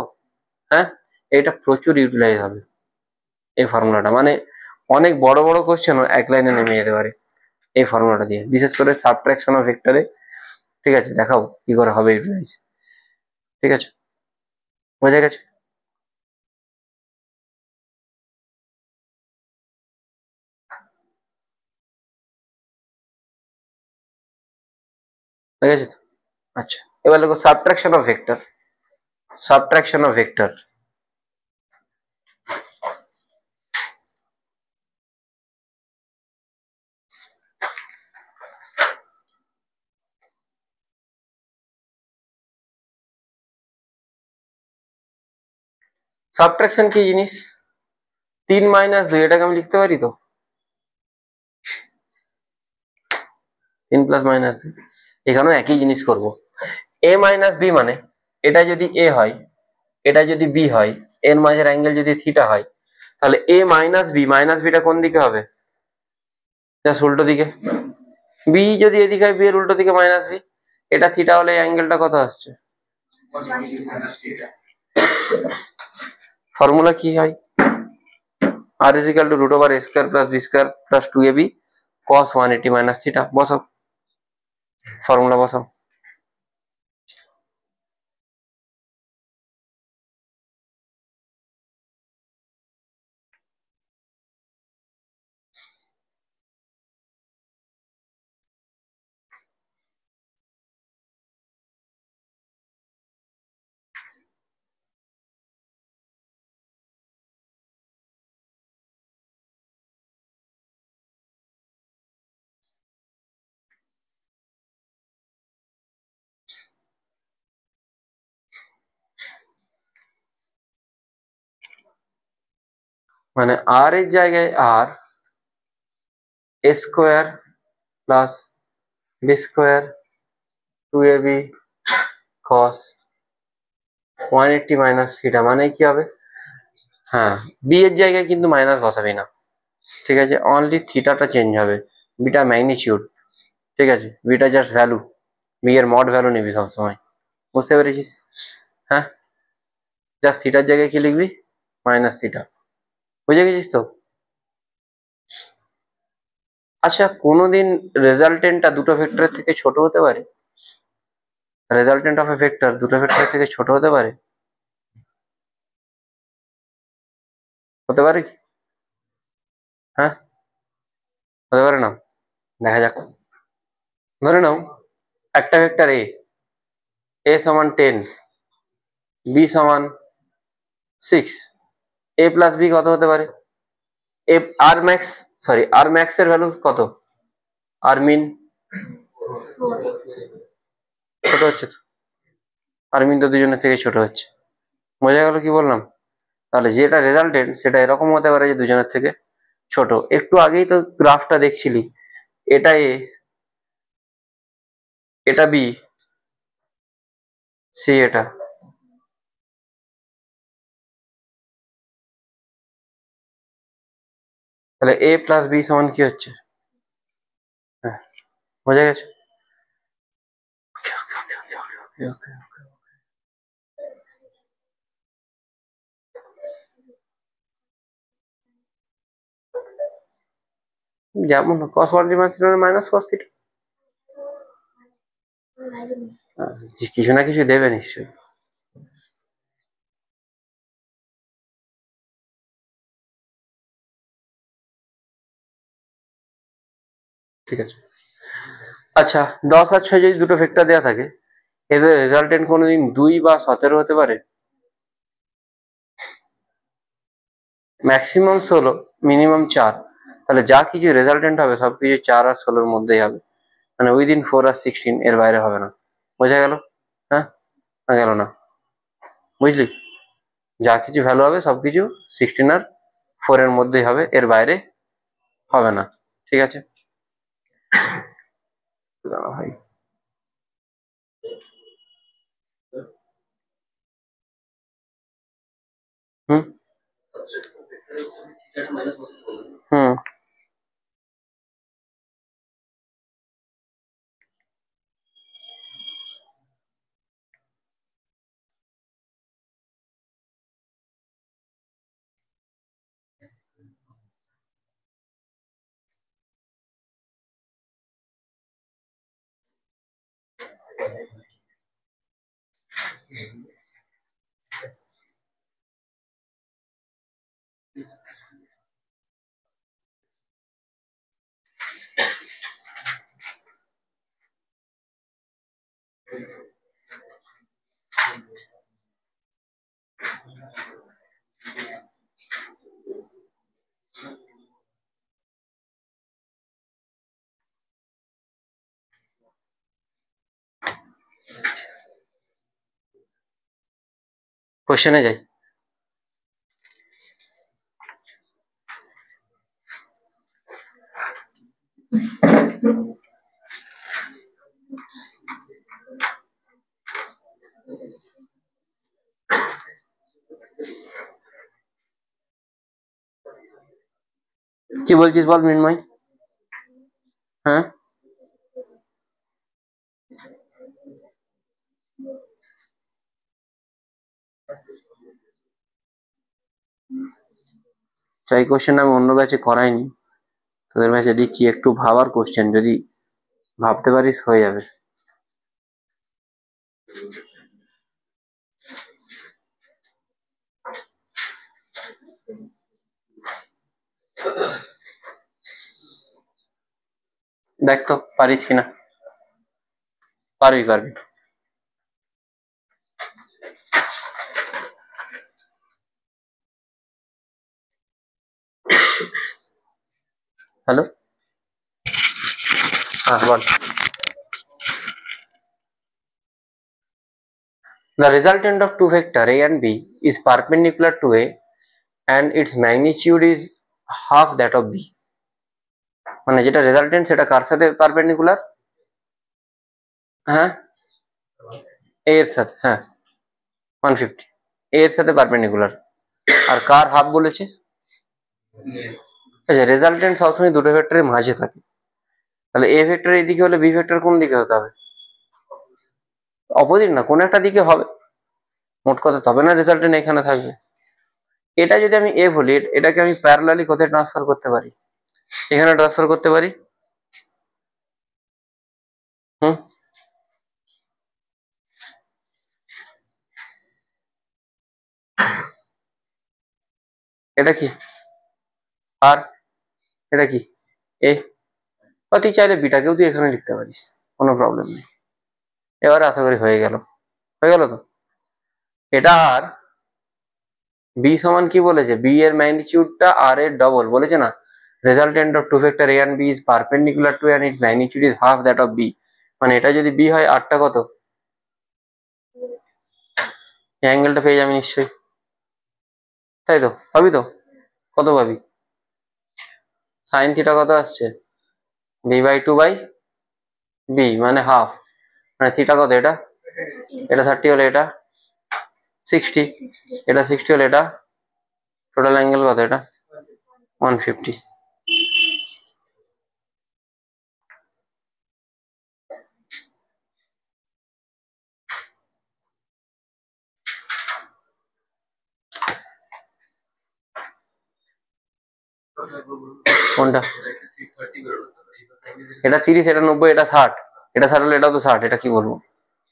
হ্যাঁ, এটা প্রচুর ইউটিলাইজ হবে এই ফর্মুলাটা, মানে অনেক বড় বড় কোশ্চেনও এক লাইনে নেমে যেতে পারে এই ফর্মুলাটা দিয়ে, বিশেষ করে সাবট্রাকশন অফ ভেক্টরে। ঠিক আছে, দেখাও কি করে হবে ইউটিলাইজ। ঠিক আছে, বোঝা গেছে। ঠিক আছে তো। আচ্ছা, এবার দেখো subtraction of vector. Subtraction of vector, subtraction কি জিনিস, 3 মাইনাস 2, এটাকে আমি লিখতে পারি তো 3 প্লাস মাইনাস 2। এখানেও একই জিনিস করব। এ মাইনাস বি মানে এটা যদি এ হয়, এটা যদি বি হয়, এর মাঝের অ্যাঙ্গেল যদি থিটা হয়, তাহলে এ মাইনাস বি, মাইনাস বিটা কোন দিকে হবে, জাস্ট উল্টো দিকে। বি যদি এদিকে হয়, বি এর উল্টো দিকে মাইনাস বি। এটা থিটা হলে অ্যাঙ্গেলটা কত আসছে, ফর্মুলা কি হয়, R is equal to root over A square plus B square plus 2ab cos 180 minus theta. বসাও, ফর্মুলা বসাও। মানে আর এর জায়গায় R, A square plus B square 2ab cos 180 minus theta মানে কি হবে, হ্যাঁ, বি এর জায়গায় কিন্তু মাইনাস বসাবি না। ঠিক আছে, অনলি থিটাটা চেঞ্জ হবে, বিটা ম্যাগনিটিউড। ঠিক আছে, বিটা জাস্ট ভ্যালু, বি এর মড ভ্যালু নিবি সবসময়, বুঝতে পেরেছিস। হ্যাঁ, জাস্ট থিটার জায়গায় কি লিখবি, মাইনাস থিটা। বুঝে গেছিস তো। আচ্ছা, কোনোদিন রেজাল্টেন্টটা দুটো ভেক্টরের থেকে ছোট হতে পারে, রেজাল্টেন্ট অফ এ ভেক্টর দুটো ভেক্টরের থেকে ছোট হতে পারে, হতে পারে কি, হ্যাঁ হতে পারে না, দেখা যাক। ধরে নাও একটা ভেক্টর এ, এ সমান 10, বি সমান 6, এ প্লাস বি কত হতে পারে, এ আর ম্যাক্স, সরি আর ম্যাক্স এর ভ্যালু কত, আর মিন ছোট হচ্ছে তো, আর মিন তো দুজনের থেকে ছোট হচ্ছে। বোঝা গেল কি বললাম। তাহলে যেটা রেজাল্টেন্ট সেটা এরকম হতে পারে যে দুজনের থেকে ছোট। একটু আগেই তো গ্রাফটা দেখছিলি, এটা এ, এটা বি, সি এটা। তাহলে এ প্লাস বি সমান কি হচ্ছে, হ্যাঁ বোঝা গেছে। ওকে ওকে ওকে ওকে ওকে ওকে। যেমন cos 1 minus theta minus cos theta, কিছু না কিছু দেবে নিশ্চয়ই। ঠিক আছে, আচ্ছা 10 আর 6 যদি দুটো ভেক্টর দেওয়া থাকে, এদের রেজাল্টেন্ট কোনোদিন 2 বা 17 হতে পারে? Maximum 16, minimum 4। তাহলে যা কিছু রেজাল্টেন্ট হবে সবকিছু 4 আর 16-র মধ্যেই হবে, মানে উইদিন 4 আর 16 এর বাইরে হবে না। বোঝা গেল? হ্যাঁ না গেল না? বুঝলি, যা কিছু ভ্যালু হবে সবকিছু 16 আর 4 এর মধ্যেই হবে, এর বাইরে হবে না। ঠিক আছে, দাঁড়া ভাই। হুম হুম কোশ্চেনে যাই। কি বলছিস বল মৃন্ময়? হ্যাঁ, এই কোশ্চেন আমি অন্য ব্যাচে করাইনি, তোদের ব্যাচে দিচ্ছি। একটু ভাবার কোশ্চেন, যদি ভাবতে পারিস হয়ে যাবে। দেখ তো পারিস কিনা। পারবি পারবি। হ্যালো, হ্যাঁ বল। The resultant of two vector A and B is perpendicular to A and its magnitude is half that of B. মানে যেটা রেজাল্টেন্ট সেটা কার সাথে পারপেন্ডিকুলার? হ্যাঁ, A এর সাথে, হ্যাঁ 150 A এর সাথে পারপেন্ডিকুলার। আর কার হাফ বলেছে? আচ্ছা, রেজাল্টেন্ট সবসময় দুটো ভেক্টরের মাঝে থাকে, তাহলে এ ভেক্টর এইদিকে হলে বি ভেক্টর কোন দিকে হতে হবে? অপোজিট না, কোন একটা দিকে হবে মোট কথা, তবে না রেজাল্টেন্ট এখানে থাকবে। এটা যদি আমি এ বলি, এটাকে আমি প্যারালালি কোথায় ট্রান্সফার করতে পারি? এখানে ট্রান্সফার করতে পারি। হুম, এটা কি আর এটা কি এ, বা তুই চাইলে বিটাকেও তুই এখানে লিখতে পারিস, কোনো প্রবলেম নেই। এবারে আশা করি হয়ে গেল, হয়ে গেল তো। এটা আর বি সমান কি বলেছে? বি এর ম্যাগনিটিউডটা আর এর ডবল বলেছে না। Resultant of two vector A and B is perpendicular to and its magnitude is half that of B. মানে এটা যদি বি হয়, আরটা কত? অ্যাঙ্গেলটা পেয়ে যাবে নিশ্চয়ই, তাই তো? পাবি তো? কত পাবি? সাইন থিটা কত আসছে? B by two by B, মানে হাফ, মানে থিটা কত? এটা এটা 30 হলে এটা 60, এটা 60 হলে এটা টোটাল অ্যাঙ্গেল কত? এটা 150। কোনটা? এটা 30, এটা 90, এটা 60, এটা 60 হলে এটাও তো 60, এটা কি বলবো?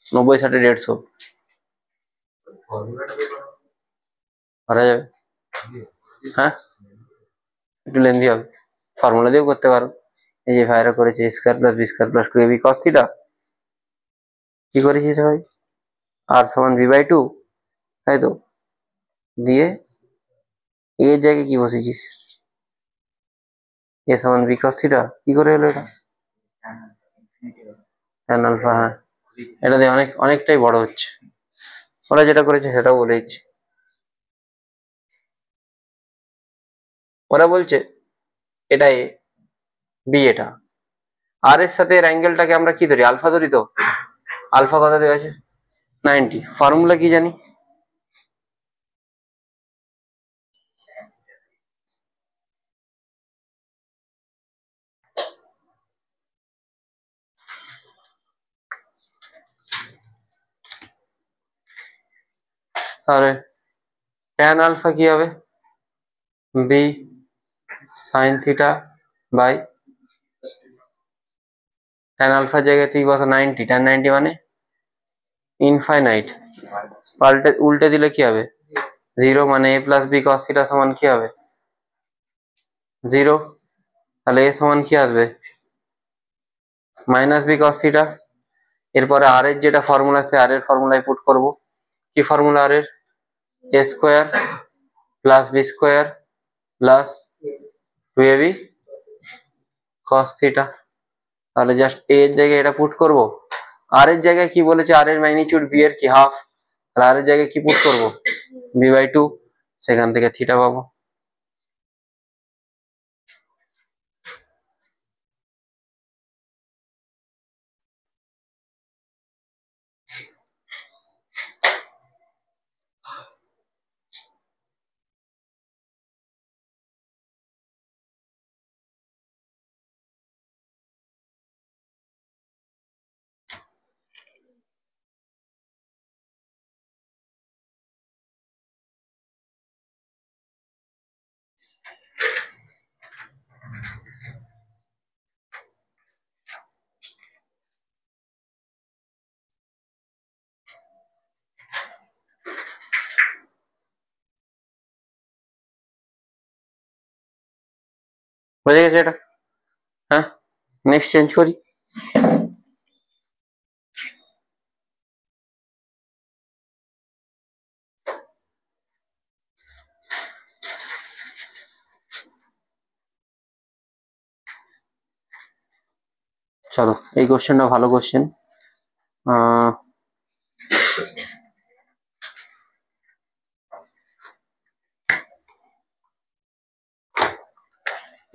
90 60 150 করা যাবে। হ্যাঁ, একটু লেন্দি হবে, ফর্মুলা দিয়েও করতে পারো। এই যে ভাইরা করেছে square plus B square plus 2ab cos theta, কি করেছিস ভাই? আর সমান v/2, তাই তো, দিয়ে এর জায়গায় কি বসেছিস? এ সমান বি cos থিটা, কি করে হলো এটা? tan আলফা, হ্যাঁ, এটা দিয়ে অনেকটাই বড় হচ্ছে। ওরা যেটা করেছে সেটাও বলে দিচ্ছে। ওরা বলছে এটা এ, বি এটা, আর এর সাথে এর অ্যাঙ্গেলটাকে আমরা কি ধরি? আলফা ধরি তো। আলফা কত দেওয়া আছে? 90। ফর্মুলা কি জানি? তাহলে tan আলফা কি হবে? B sine theta by tan আলফার জায়গায় তুই বসা 90, tan 90 মানে ইনফাইনাইট, পাল্টে উল্টে দিলে কি হবে? 0, মানে a plus B cos theta সমান কি হবে? 0। তাহলে a সমান কি আসবে? Minus B cos theta. এরপরে আর এর যেটা ফর্মুলা আছে, আর এর ফর্মুলায় পুট করব। কি ফর্মুলা আর এর? a square plus B square plus 2ab cos theta. তাহলে জাস্ট a এর জায়গায় এটা পুট করব। আর এর জায়গায় কি বলেছে? আর এর ম্যাগনিটিউড বি এর কি হাফ, আর আর এর জায়গায় কি পুট করব? b/2, সেখান থেকে থিটা পাবো। বুঝে গেছে এটা? হ্যাঁ, নেক্সট চেঞ্জ করি। চলো, এই কোশ্চেনটা ভালো কোশ্চেন।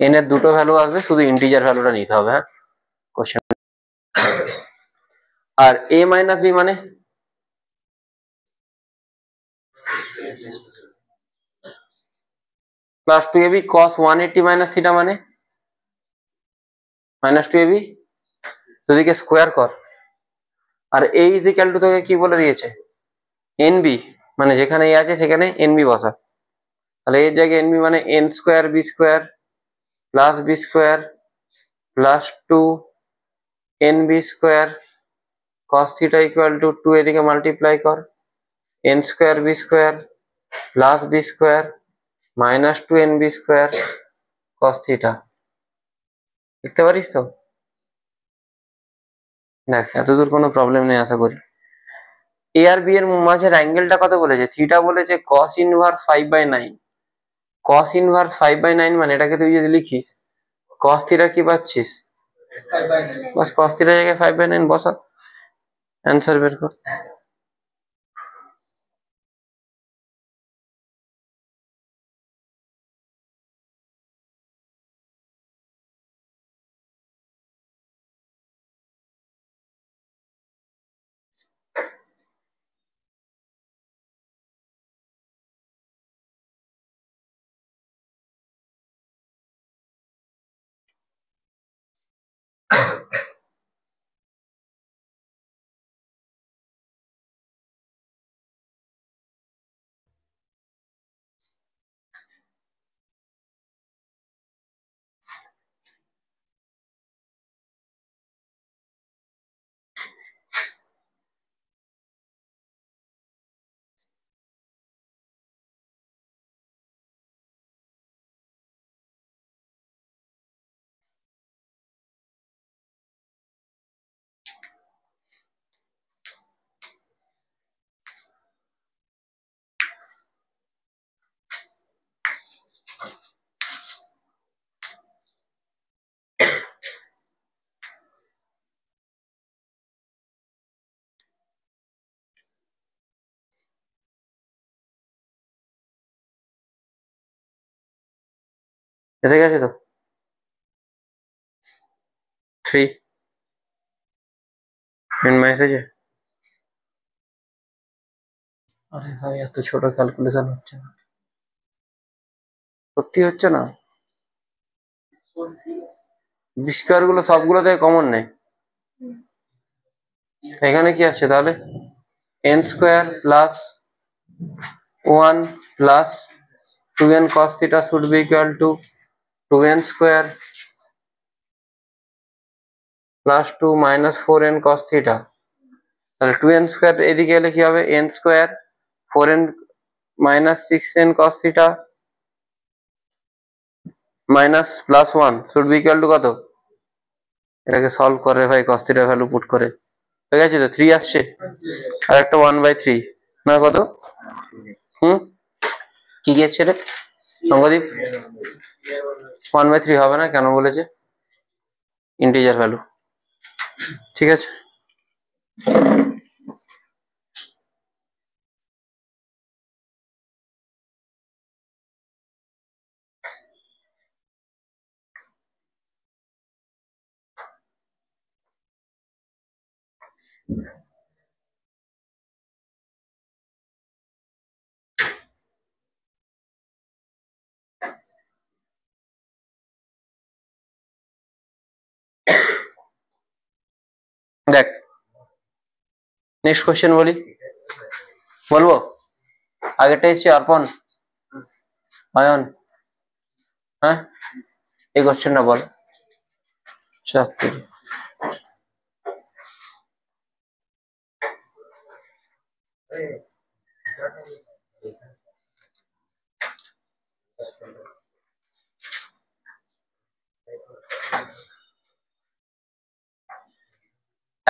এন এর দুটো ভ্যালু আসবে, শুধু ইন্টিজার ভ্যালুটা নিতে হবে। হ্যাঁ, কোশ্চেন। আর a মাইনাস বি মানে plus 2ab cos 180 minus theta মানে মাইনাস 2ab, দুদিকে স্কোয়ার কর। আর a ইজ ইকুয়াল টু তোকে কি বলে দিয়েছে? nb, মানে যেখানে a আছে সেখানে nb বসা। তাহলে এর জায়গায় nb মানে n square B square plus B square plus 2 nb square cos theta equal to 2, এদিকে মাল্টিপ্লাই কর, n square B square plus B square minus 2 nb square cos theta. দেখতে পারিস তো? দেখ, এতদূর কোনো প্রবলেম নেই আশা করি। এ আর বি এর মাঝের অ্যাঙ্গেলটা কত বলেছে? থিটা বলেছে cos ইনভার্স 5/9। cos ইনভার্স 5/9 মানে এটাকে তুই যদি লিখিস cos থিটা কি পাচ্ছিস? 5/9। বাস cos থিটার জায়গায় 5/9 বসা, অ্যান্সার বের কর। এসে গেছে তো 3 এসেছে। আরে ভাই এত ছোট ক্যালকুলেশন হচ্ছে না, সত্যি হচ্ছে না। স্কোয়ার গুলো সবগুলো থেকে কমন নেই। এখানে কি আছে তাহলে? n square plus 1 plus 2n cos theta should be equal to 2n square plus 2 minus 4n cos theta। তাহলে 2n স্কোয়ার এদিকে এলে কি হবে? n square 4n minus 6n cos theta minus plus 1 should be equal to কত? এটাকে সলভ করে ভাই cos theta ভ্যালু পুট করে হয়ে গেছে তো 3 আসছে, আর একটা 1/3 না কত? কি কি আসছে রে অঙ্গদীপ? 1/3 হবে না, কেন বলেছে? Integer value. ঠিক আছে, দেখ নেক্সট কোশ্চেন বলবো। আগেরটা এসছে অর্পণ, অয়ন, হ্যাঁ এই কোশ্চেনটা বল। 74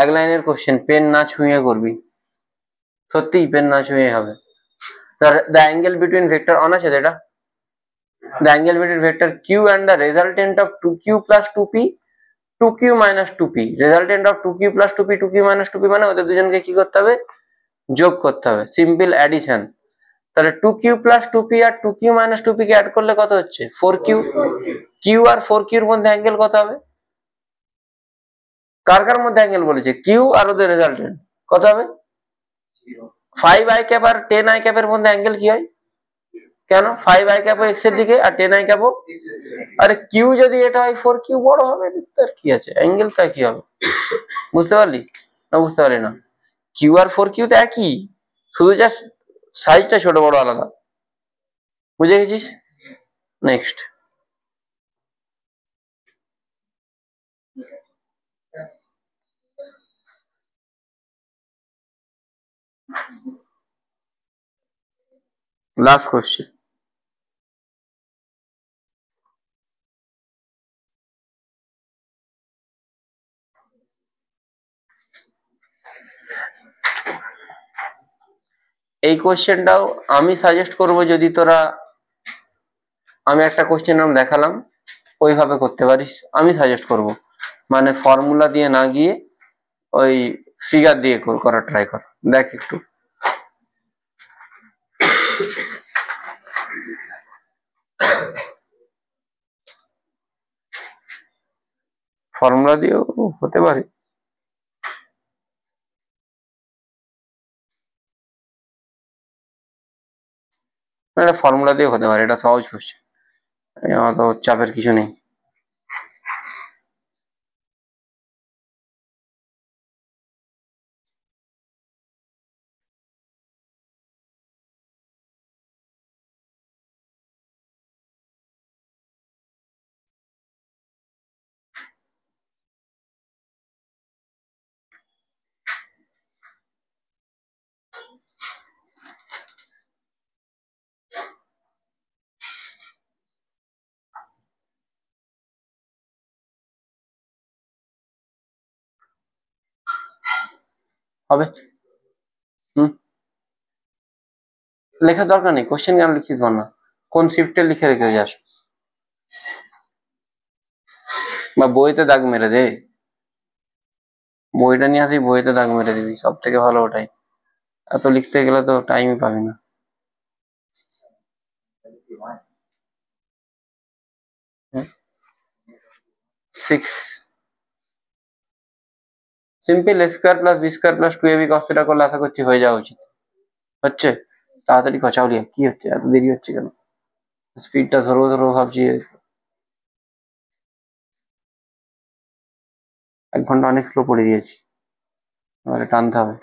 এক লাইনের কোশ্চেন, পেন না ছুঁয়ে করবি, সত্যিই পেন না ছুঁয়ে হবে। The angle between vector on আছে তো এটা, the angle between vector q and the resultant of 2q plus 2p 2q minus 2p, resultant of 2q plus 2p 2q minus 2p মানে ওদের দুজনকে কি করতে হবে? যোগ করতে হবে, সিম্পল অ্যাডিশন। তাহলে 2q plus 2p আর 2q minus 2p কে অ্যাড করলে কত হচ্ছে? 4q। q আর 4q এর মধ্যে অ্যাঙ্গেল কত হবে? কার কার মধ্যে অ্যাঙ্গেল বলেছে? q আর ওদের রেজাল্টেন্ট কত হবে? 5i ক্যাপ আর 10i ক্যাপের মধ্যে অ্যাঙ্গেল কি হয়? কেন? 5i ক্যাপ এক্স এর দিকে আর 10i ক্যাপ। আরে কিউ যদি এটা হয় 4q বড় হবে, তার কি আছে, অ্যাঙ্গেল তা কি হবে? বুঝতে পারলি না? বুঝতে পারলি না? কিউ আর 4q তো একই, শুধু জাস্ট সাইজটা ছোট বড় আলাদা। বুঝে গেছিস? Next last question. এই কোশ্চেনটাও আমি সাজেস্ট করব, যদি তোরা, আমি একটা কোশ্চেন নাম দেখালাম ওইভাবে করতে পারিস, আমি সাজেস্ট করব। মানে ফর্মুলা দিয়ে না গিয়ে ওই ফিগার দিয়ে করার ট্রাই কর, দেখ একটু। ফর্মুলা দিয়েও হতে পারে। এটা ফর্মুলা দিয়ে হতে পারে, এটা সহজ কোশ্চেন, অত চাপের কিছু নেই। হবে লেখার দরকার নেই, কোশ্চেন কেন লিখিস না? কোন শিফটে লিখে রেখে যাস, বা বইতে দাগ মেরে দে, বইটা নিয়ে আসি, বইতে দাগ মেরে দিবি, সব থেকে ভালো ওটাই। এত লিখতে গেলে তো টাইমই পাবি না। 6 simple a square plus b square plus 2ab cos theta করলে আশা করছি হয়ে যাওয়া উচিত। হচ্ছে? তাড়াতাড়ি কচাউলিয়া, কি হচ্ছে, এত দেরি হচ্ছে কেন? স্পিডটা ধরবো ভাবছি, 1 ঘন্টা অনেক স্লো পড়ে দিয়েছি, এবারে টানতে হবে।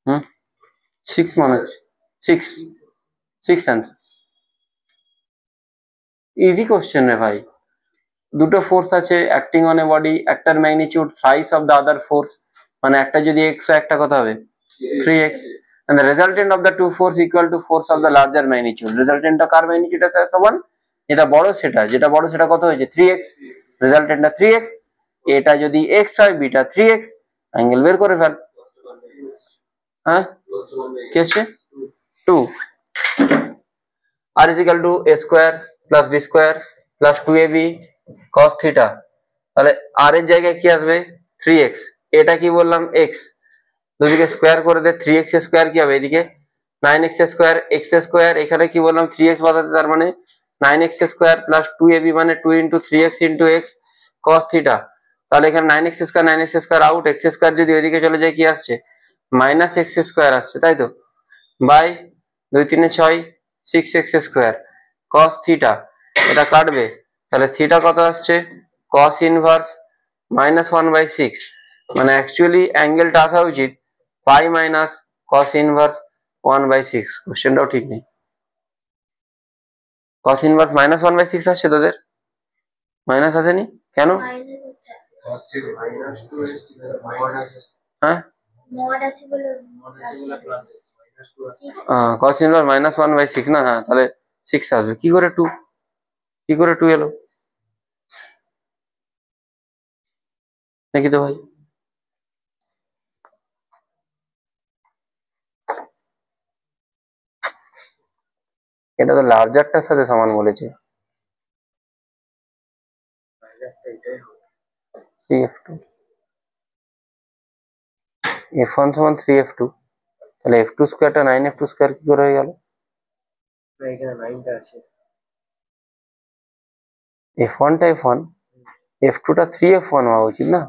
হুম 6 মনে হচ্ছে, 6 আনসার। ইজি কোশ্চেন রে ভাই। দুটো ফোর্স আছে অ্যাক্টিং অন এ বডি, একটার magnitude thrice of the other force, মানে একটা যদি x হয় একটা কত হবে 3x, and the resultant of the two force equal to force of the larger magnitude. resultant car magnitude আছে সমান, যেটা বড় সেটা কত হয়েছে 3x, resultant 3x, এটা যদি x হয় বিটা 3x, অ্যাঙ্গেল বের করে ফেল। হ্যাঁ কি আছে 2, r is equal to a square plus b square plus 2ab cos theta, তাহলে r এর জায়গায় কি আসবে 3x, এটা কি বললাম x, দুদিকে স্কোয়ার করে দে, 3x স্কোয়ার কি হবে এদিকে 9x স্কোয়ার, x স্কোয়ার, এখানে কি বললাম 3x বসাতে, তার মানে 9x স্কোয়ার প্লাস 2ab মানে 2 into 3x into x cos theta, তাহলে এখানে 9x square out, x square যদি ওইদিকে চলে যায় কি আসছে মাইনাস x স্কোয়ার আসছে, তাই তো, by 2 3 6 6x square cos theta, এটা কাটবে, তাহলে থিটা কত আসছে cos ইনভার্স -1/6, মানে অ্যাকচুয়ালি অ্যাঙ্গেলটা আসা উচিত পাই মাইনাস cos ইনভার্স 1/6। কোশ্চেনটাও ঠিক নেই, cos ইনভার্স -1/6 আসছে তোদের, মাইনাস আসেনি কেন? হ্যাঁ cos ইনভার্স -1/6 না, হ্যাঁ তাহলে 6 আসবে, কি করে 2 এলো দেখি তো ভাই। এটা তো লার্জারটার সাথে সমান বলেছে, 3f2, f1 সমান 3f2, তাহলে f2 স্কয়ারটা 9f2 স্কয়ার কি করে হয়ে গেল? এখানে 9টা আছে, f1টা f1, f2টা 3f1 হওয়া উচিত না,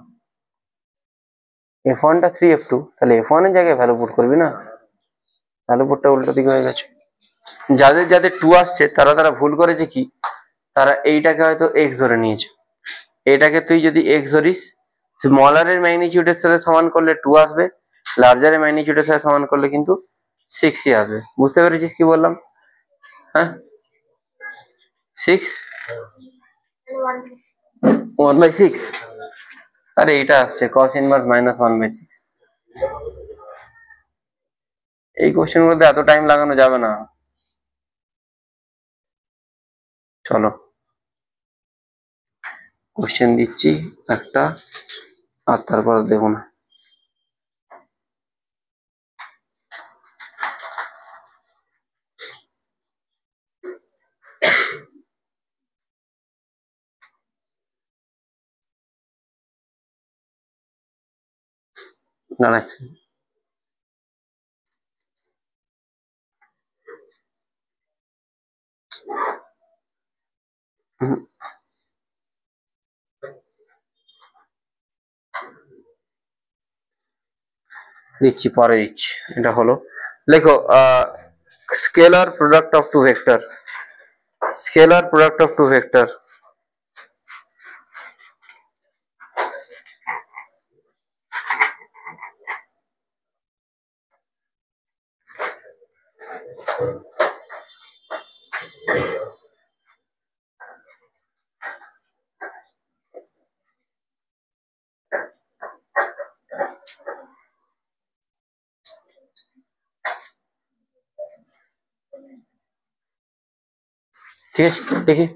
f1টা 3f2, তাহলে f1 এর জায়গায় ভ্যালু পুট করবি না, ভ্যালু পুটটা উল্টো দিকে হয়ে গেছে। যাদের যাদের 2 আসছে তারা ভুল করেছে কি, তারা এইটাকে হয়তো x ধরে নিয়েছে, এটাকে তুই যদি x ধরিস, স্মলারের ম্যাগনিটিউডের সাথে সমান করলে 2 আসবে, লার্জারের ম্যাগনিটিউডের সাথে সমান করলে কিন্তু 6ই আসবে, বুঝতে পেরেছিস কি বললাম? হ্যাঁ 6 1/6, আরে এটা আসছে cos ইনভার্স -1/6, এই কোশ্চেন মধ্যে এত টাইম লাগানো যাবে না, চলো কোশ্চেন দিচ্ছি একটা, আর তারপর দেবো না। দাঁড়াচ্ছি দিচ্ছি, পরে দিচ্ছি, এটা হলো লেখো scalar product of two vector, scalar product of two vector, ঠিক আছে, দেখি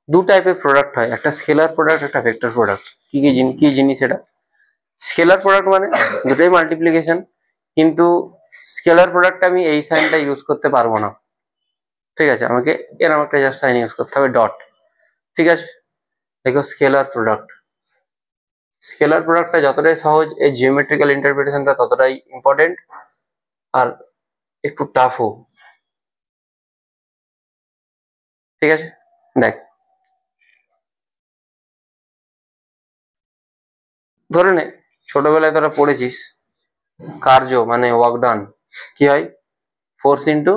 দু টাইপের প্রোডাক্ট হয়, একটা স্কেলার প্রোডাক্ট, একটা ভেক্টর প্রোডাক্ট। কি জিনিস এটা? স্কেলার প্রোডাক্ট মানে দুটোই মাল্টিপ্লিকেশন, কিন্তু স্কেলার প্রোডাক্ট আমি এই সাইনটা ইউজ করতে পারবো না, ঠিক আছে, আমাকে এরকম একটা জাস্ট সাইন ইউজ করতে হবে, ডট। ঠিক আছে, দেখো স্কেলার প্রোডাক্ট, স্কেলার প্রোডাক্টটা যতটাই সহজ, এই জিওমেট্রিক্যাল ইন্টারপ্রিটেশনটা ততটাই ইম্পর্টেন্ট আর একটু টাফও। ঠিক আছে, দেখ ধরে নে ছোটবেলায় তোরা পড়েছিস কার্য মানে ওয়ার্ক ডান কি হয়, ফোর্স ইন্টু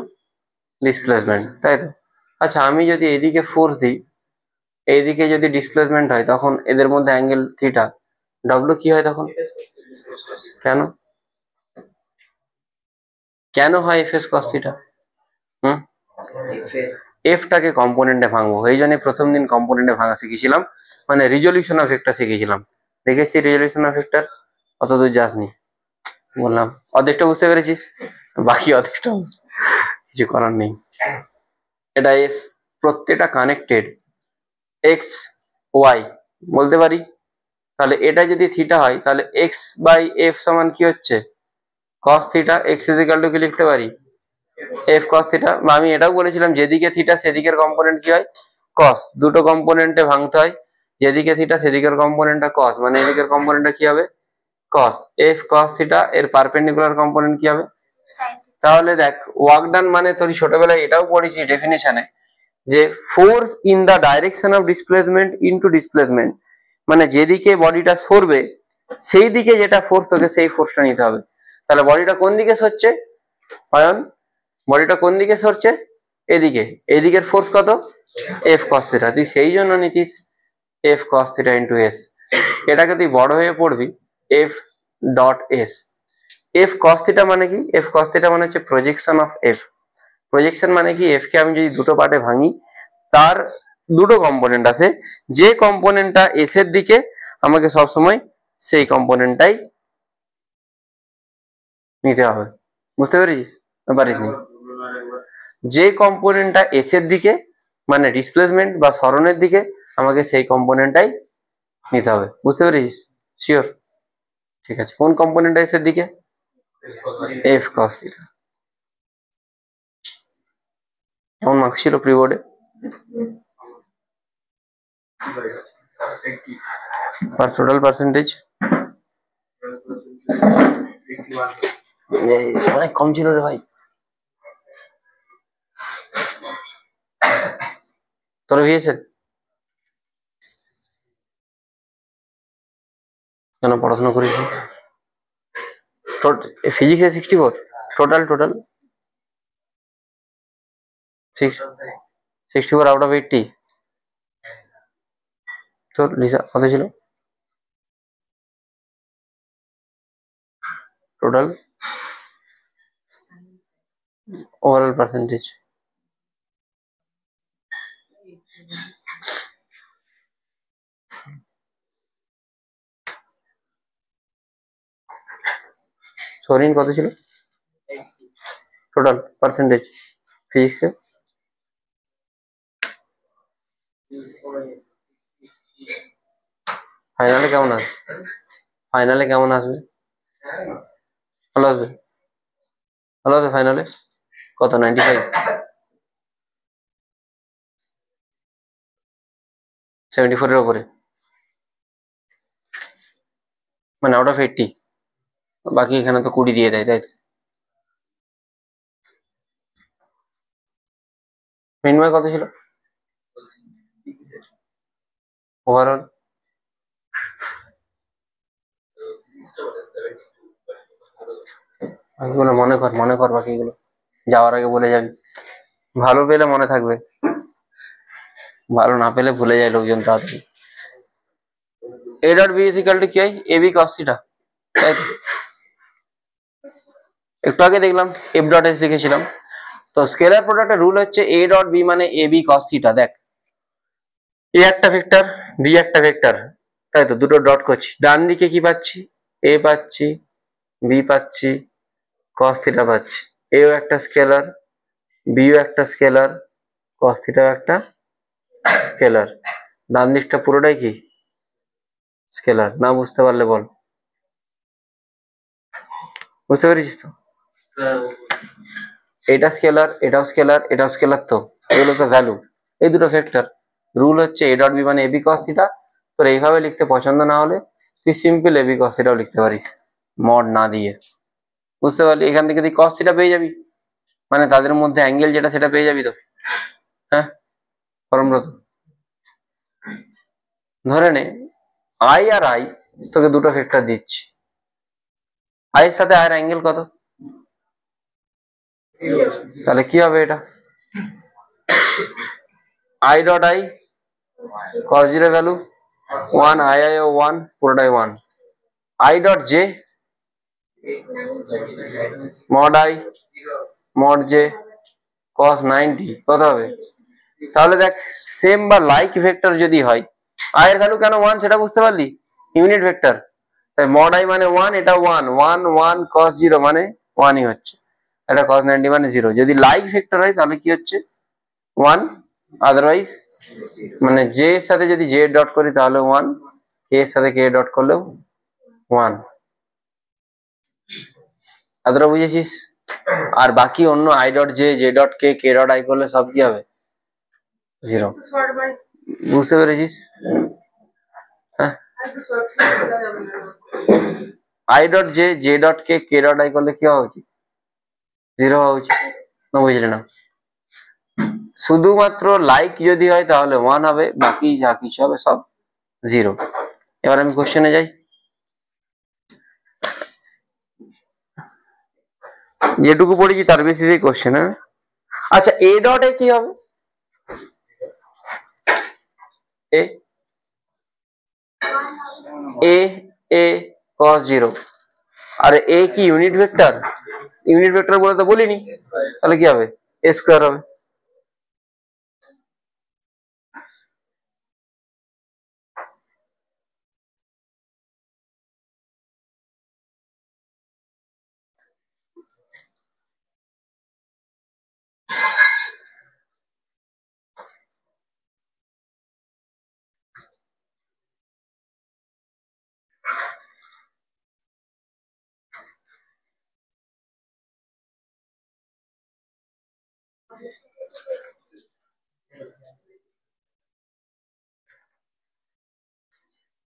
ডিসপ্লেসমেন্ট, তাই তো? আচ্ছা, আমি যদি এদিকে ফোর্স দিই, এইদিকে যদি ডিসপ্লেসমেন্ট হয়, তখন এদের মধ্যে অ্যাঙ্গেল থিটা, ডব্লিউ কি হয় তখন? কেন কেন হয় এফ এস কস থিটা? এফটাকে কম্পোনেন্টে ভাঙবো, এই জন্য প্রথম দিন কম্পোনেন্টে ভাঙা শিখেছিলাম, মানে রিজলিউশন অফ ভেক্টর শিখেছিলাম। দেখেছি রিজলিউশন অফ ভেক্টর, অত দূর যাসনি, বললাম অর্ধেকটা বুঝতে পেরেছিস, বাকি অর্ধেকটা কিছু করার নেই। এটা এফ, প্রত্যেকটা কানেক্টেড এক্স ওয়াই বলতে পারি, তাহলে এটা যদি থিটা হয়, তাহলে এক্স বাই এফ সমান কি হচ্ছে, cos theta. X is equal to কি লিখতে পারি, এফ কস থিটা। বা আমি এটাও বলেছিলাম যেদিকে থিটা সেদিকের কম্পোনেন্ট কি হয়, কস। দুটো কম্পোনেন্টে ভাঙতে হয়, যেদিকে থিটা সেদিকের কম্পোনেন্টটা কস, মানে এদিকের কম্পোনেন্টটা কি হবে, কস। এফ কস থিটা এর পারপেন্ডিকুলার কম্পোনেন্ট কি হবে। তাহলে দেখ ওয়ার্ক ডান মানে তোর ছোটবেলায় এটাও পড়েছি ডেফিনেশনে, যে force in the direction of displacement into displacement, মানে যেদিকে বডিটা সরবে সেই দিকে যেটা ফোর্স তোকে সেই ফোর্সটা নিতে হবে। তাহলে বডিটা কোন দিকে সরছে অয়ন, বডিটা কোন দিকে সরছে, এদিকে, এদিকের ফোর্স কত, এফ কস থিটা, তুই সেই জন্য নিতিস F cos theta into S. এটাকে তুই বড় হয়ে পড়বি F dot S. F cos theta মানে কি, এফ কস থিটা মানে হচ্ছে প্রজেকশন অফ এফ। প্রজেকশন মানে কি, এফ কে আমি যদি দুটো পার্টে ভাঙি, তার দুটো কম্পোনেন্ট আছে, যে কম্পোনেন্টটা এস এর দিকে আমাকে সবসময় সেই কম্পোনেন্টটাই নিতে হবে। বুঝতে পেরেছিস পারিস নি? যে কম্পোনেন্টটা এস এর দিকে মানে ডিসপ্লেসমেন্ট বা সরণের দিকে, আমাকে সেই কম্পোনেন্টটাই নিতে হবে। বুঝতে পেরেছিস? শিওর? ঠিক আছে, কোন কম্পোনেন্টটা এস এর দিকে, এফ কস থিটা। কেমন মার্কস ছিল প্রি বোর্ডে? টোটাল পার্সেন্টেজ অনেক কম ছিল রে ভাই। তোর ভিএসএল কেন পড়াশোনা করিস? ফিজিক্সে 64 টোটাল 64 আউট অফ 80। তোর লিসা কত ছিল টোটাল ওভারঅল পার্সেন্টেজ? সরিন কত ছিল টোটাল পার্সেন্টেজ ফিজিক্সে? ফাইনালে কেমন আসবে, ফাইনালে কেমন আসবে? ভালো আসবে, ভালো আসবে ফাইনালে। কত 95, 74 এর উপরে, মানে আউট অফ 80। বাকি এখানে তো 20 দিয়ে দেয়, তাই তো? মিনিমাম কত ছিল ওভারঅল? বাকিগুলো মনে কর বাকিগুলো যাওয়ার আগে বলে যাবি। ভালো পেলে মনে থাকবে, ভালো না পেলে ভুলে যায় লোকজন তাড়াতাড়ি। A dot B is equal to কি হয়, এ বি কস থিটা, তাই তো? একটু আগে দেখলাম এফ ডট এস লিখেছিলাম। তো স্কেলার প্রোডাক্টের রুল হচ্ছে এ ডট বি মানে এ বি কস থিটা। দেখ এ একটা ভেক্টর, বি একটা ভেক্টর, তাই তো? দুটো ডট করছি, ডান দিকে কি পাচ্ছি, এ পাচ্ছি, বি পাচ্ছি, কস থিটা পাচ্ছি। এও একটা স্কেলার, বিও একটা স্কেলার, কস থিটাও একটা স্কেলার। ডান দিকটা পুরোটাই কি স্কেলার? না বুঝতে পারলে বল। বুঝতে পেরেছিস তো? এটা স্কেলার, এটাও স্কেলার, এটাও স্কেলার, তো এগুলো তো ভ্যালু, এই দুটো ভেক্টর। রুল হচ্ছে এ ডট বি মানে এবি কস থিটা। তোর এইভাবে লিখতে পছন্দ না হলে তুই সিম্পল এবি কস থিটাও লিখতে পারিস, মড না দিয়ে। বুঝতে পারলি? এখান থেকে তুই কস থিটা পেয়ে যাবি, মানে তাদের মধ্যে অ্যাঙ্গেল যেটা সেটা পেয়ে যাবি তো। হ্যাঁ পরমব্রত, ধরে নে আই আর আই তোকে দুটো ভেক্টর দিচ্ছি, আই এর সাথে আয়ের অ্যাঙ্গেল কত? তাহলে কি হবে এটা? I dot I cos zero value 1, I I ও 1, পুরোটাই 1। I dot J mod I mod J cos 90 কত হবে? তাহলে দেখ, সেম বা লাইক ভেক্টর যদি হয়, আই এর ভ্যালু কেন 1 সেটা বুঝতে পারলি? ইউনিট ভেক্টর, তাই মড আই মানে 1, এটা 1, 1 1 cos 0 মানে 1ই হচ্ছে, এটা cos 90 মানে 0। যদি লাইক ভেক্টর হয় তাহলে কি হচ্ছে 1, আদারওয়াইজ মানে জে এর সাথে যদি জে ডট করি তাহলে 1, কে এর সাথে কে ডট করলেও 1। এতটা বুঝেছিস? আর বাকি অন্য I dot J, J dot K, K dot I করলে সব কি হবে? 0। বুঝতে পেরেছিস? হ্যাঁ, I dot J, J dot K, K dot I করলে কি হওয়া উচিত? 0 হওয়া উচিত। না বুঝলে না? শুধুমাত্র লাইক যদি হয় তাহলে 1 হবে, বাকি যা কিছু হবে সব 0। এবার আমি কোশ্চেনে যাই, যেটুকু পড়েছি তার বেসিসে কোশ্চেন। হ্যাঁ, আচ্ছা এ ডট এ কি হবে? এ এ এ cos 0, আর এ কি ইউনিট ভেক্টর? ইউনিট ভেক্টর বলে তো বলিনি, তাহলে কি হবে? এ স্কোয়ার হবে।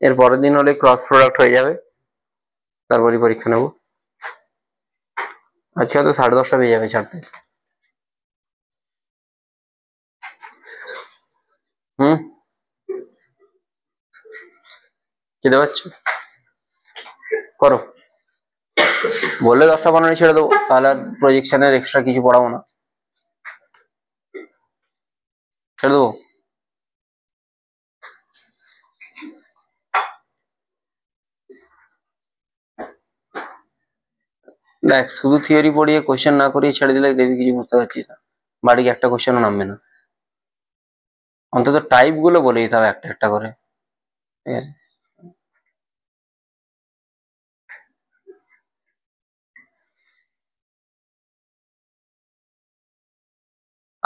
এর পরের দিন হলে ক্রস প্রোডাক্ট হয়ে যাবে, তারপরই পরীক্ষা নেবো। আজকে হয়তো 10:30 বেজে যাবে ছাড়তে। হুম, খেতে পাচ্ছ? করো, বললে 10টা 15 ছেড়ে দেবো, তাহলে আর প্রজেকশনের এক্সট্রা কিছু পড়াবো না, ছেড়ে দেবো। দেখ, শুধু থিওরি পড়িয়ে কোশ্চেন না করিয়ে ছেড়ে দিলে দেবী কিছু বুঝতে পারছিস না, বাড়ি একটা কোশ্চেনও নামবে না। অন্তত টাইপ গুলো বলে দিতে হবে একটা একটা করে, ঠিক আছে?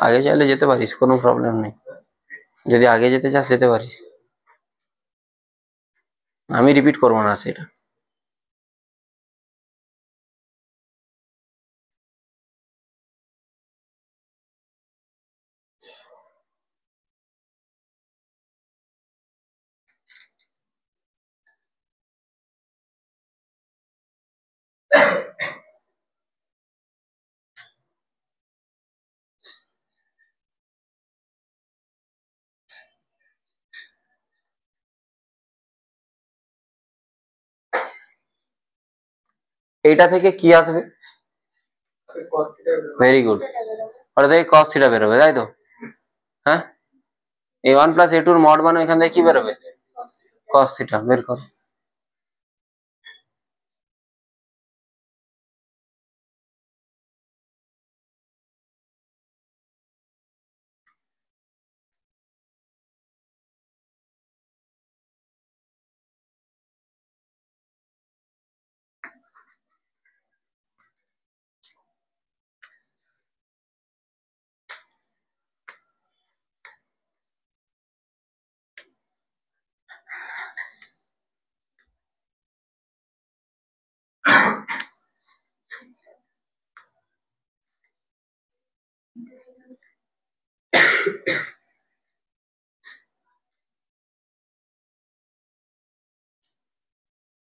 আগে চাইলে যেতে পারিস, কোনো প্রবলেম নেই, যদি আগে যেতে চাস যেতে পারিস, আমি রিপিট করবো না সেটা। এইটা থেকে কি আসবে? ভেরি গুড, ওটা থেকে cos থিটা বেরোবে, তাই তো? হ্যাঁ, a1 প্লাস a2 এর মড মানে এখান থেকে কি বেরোবে? cos থিটা বের করো।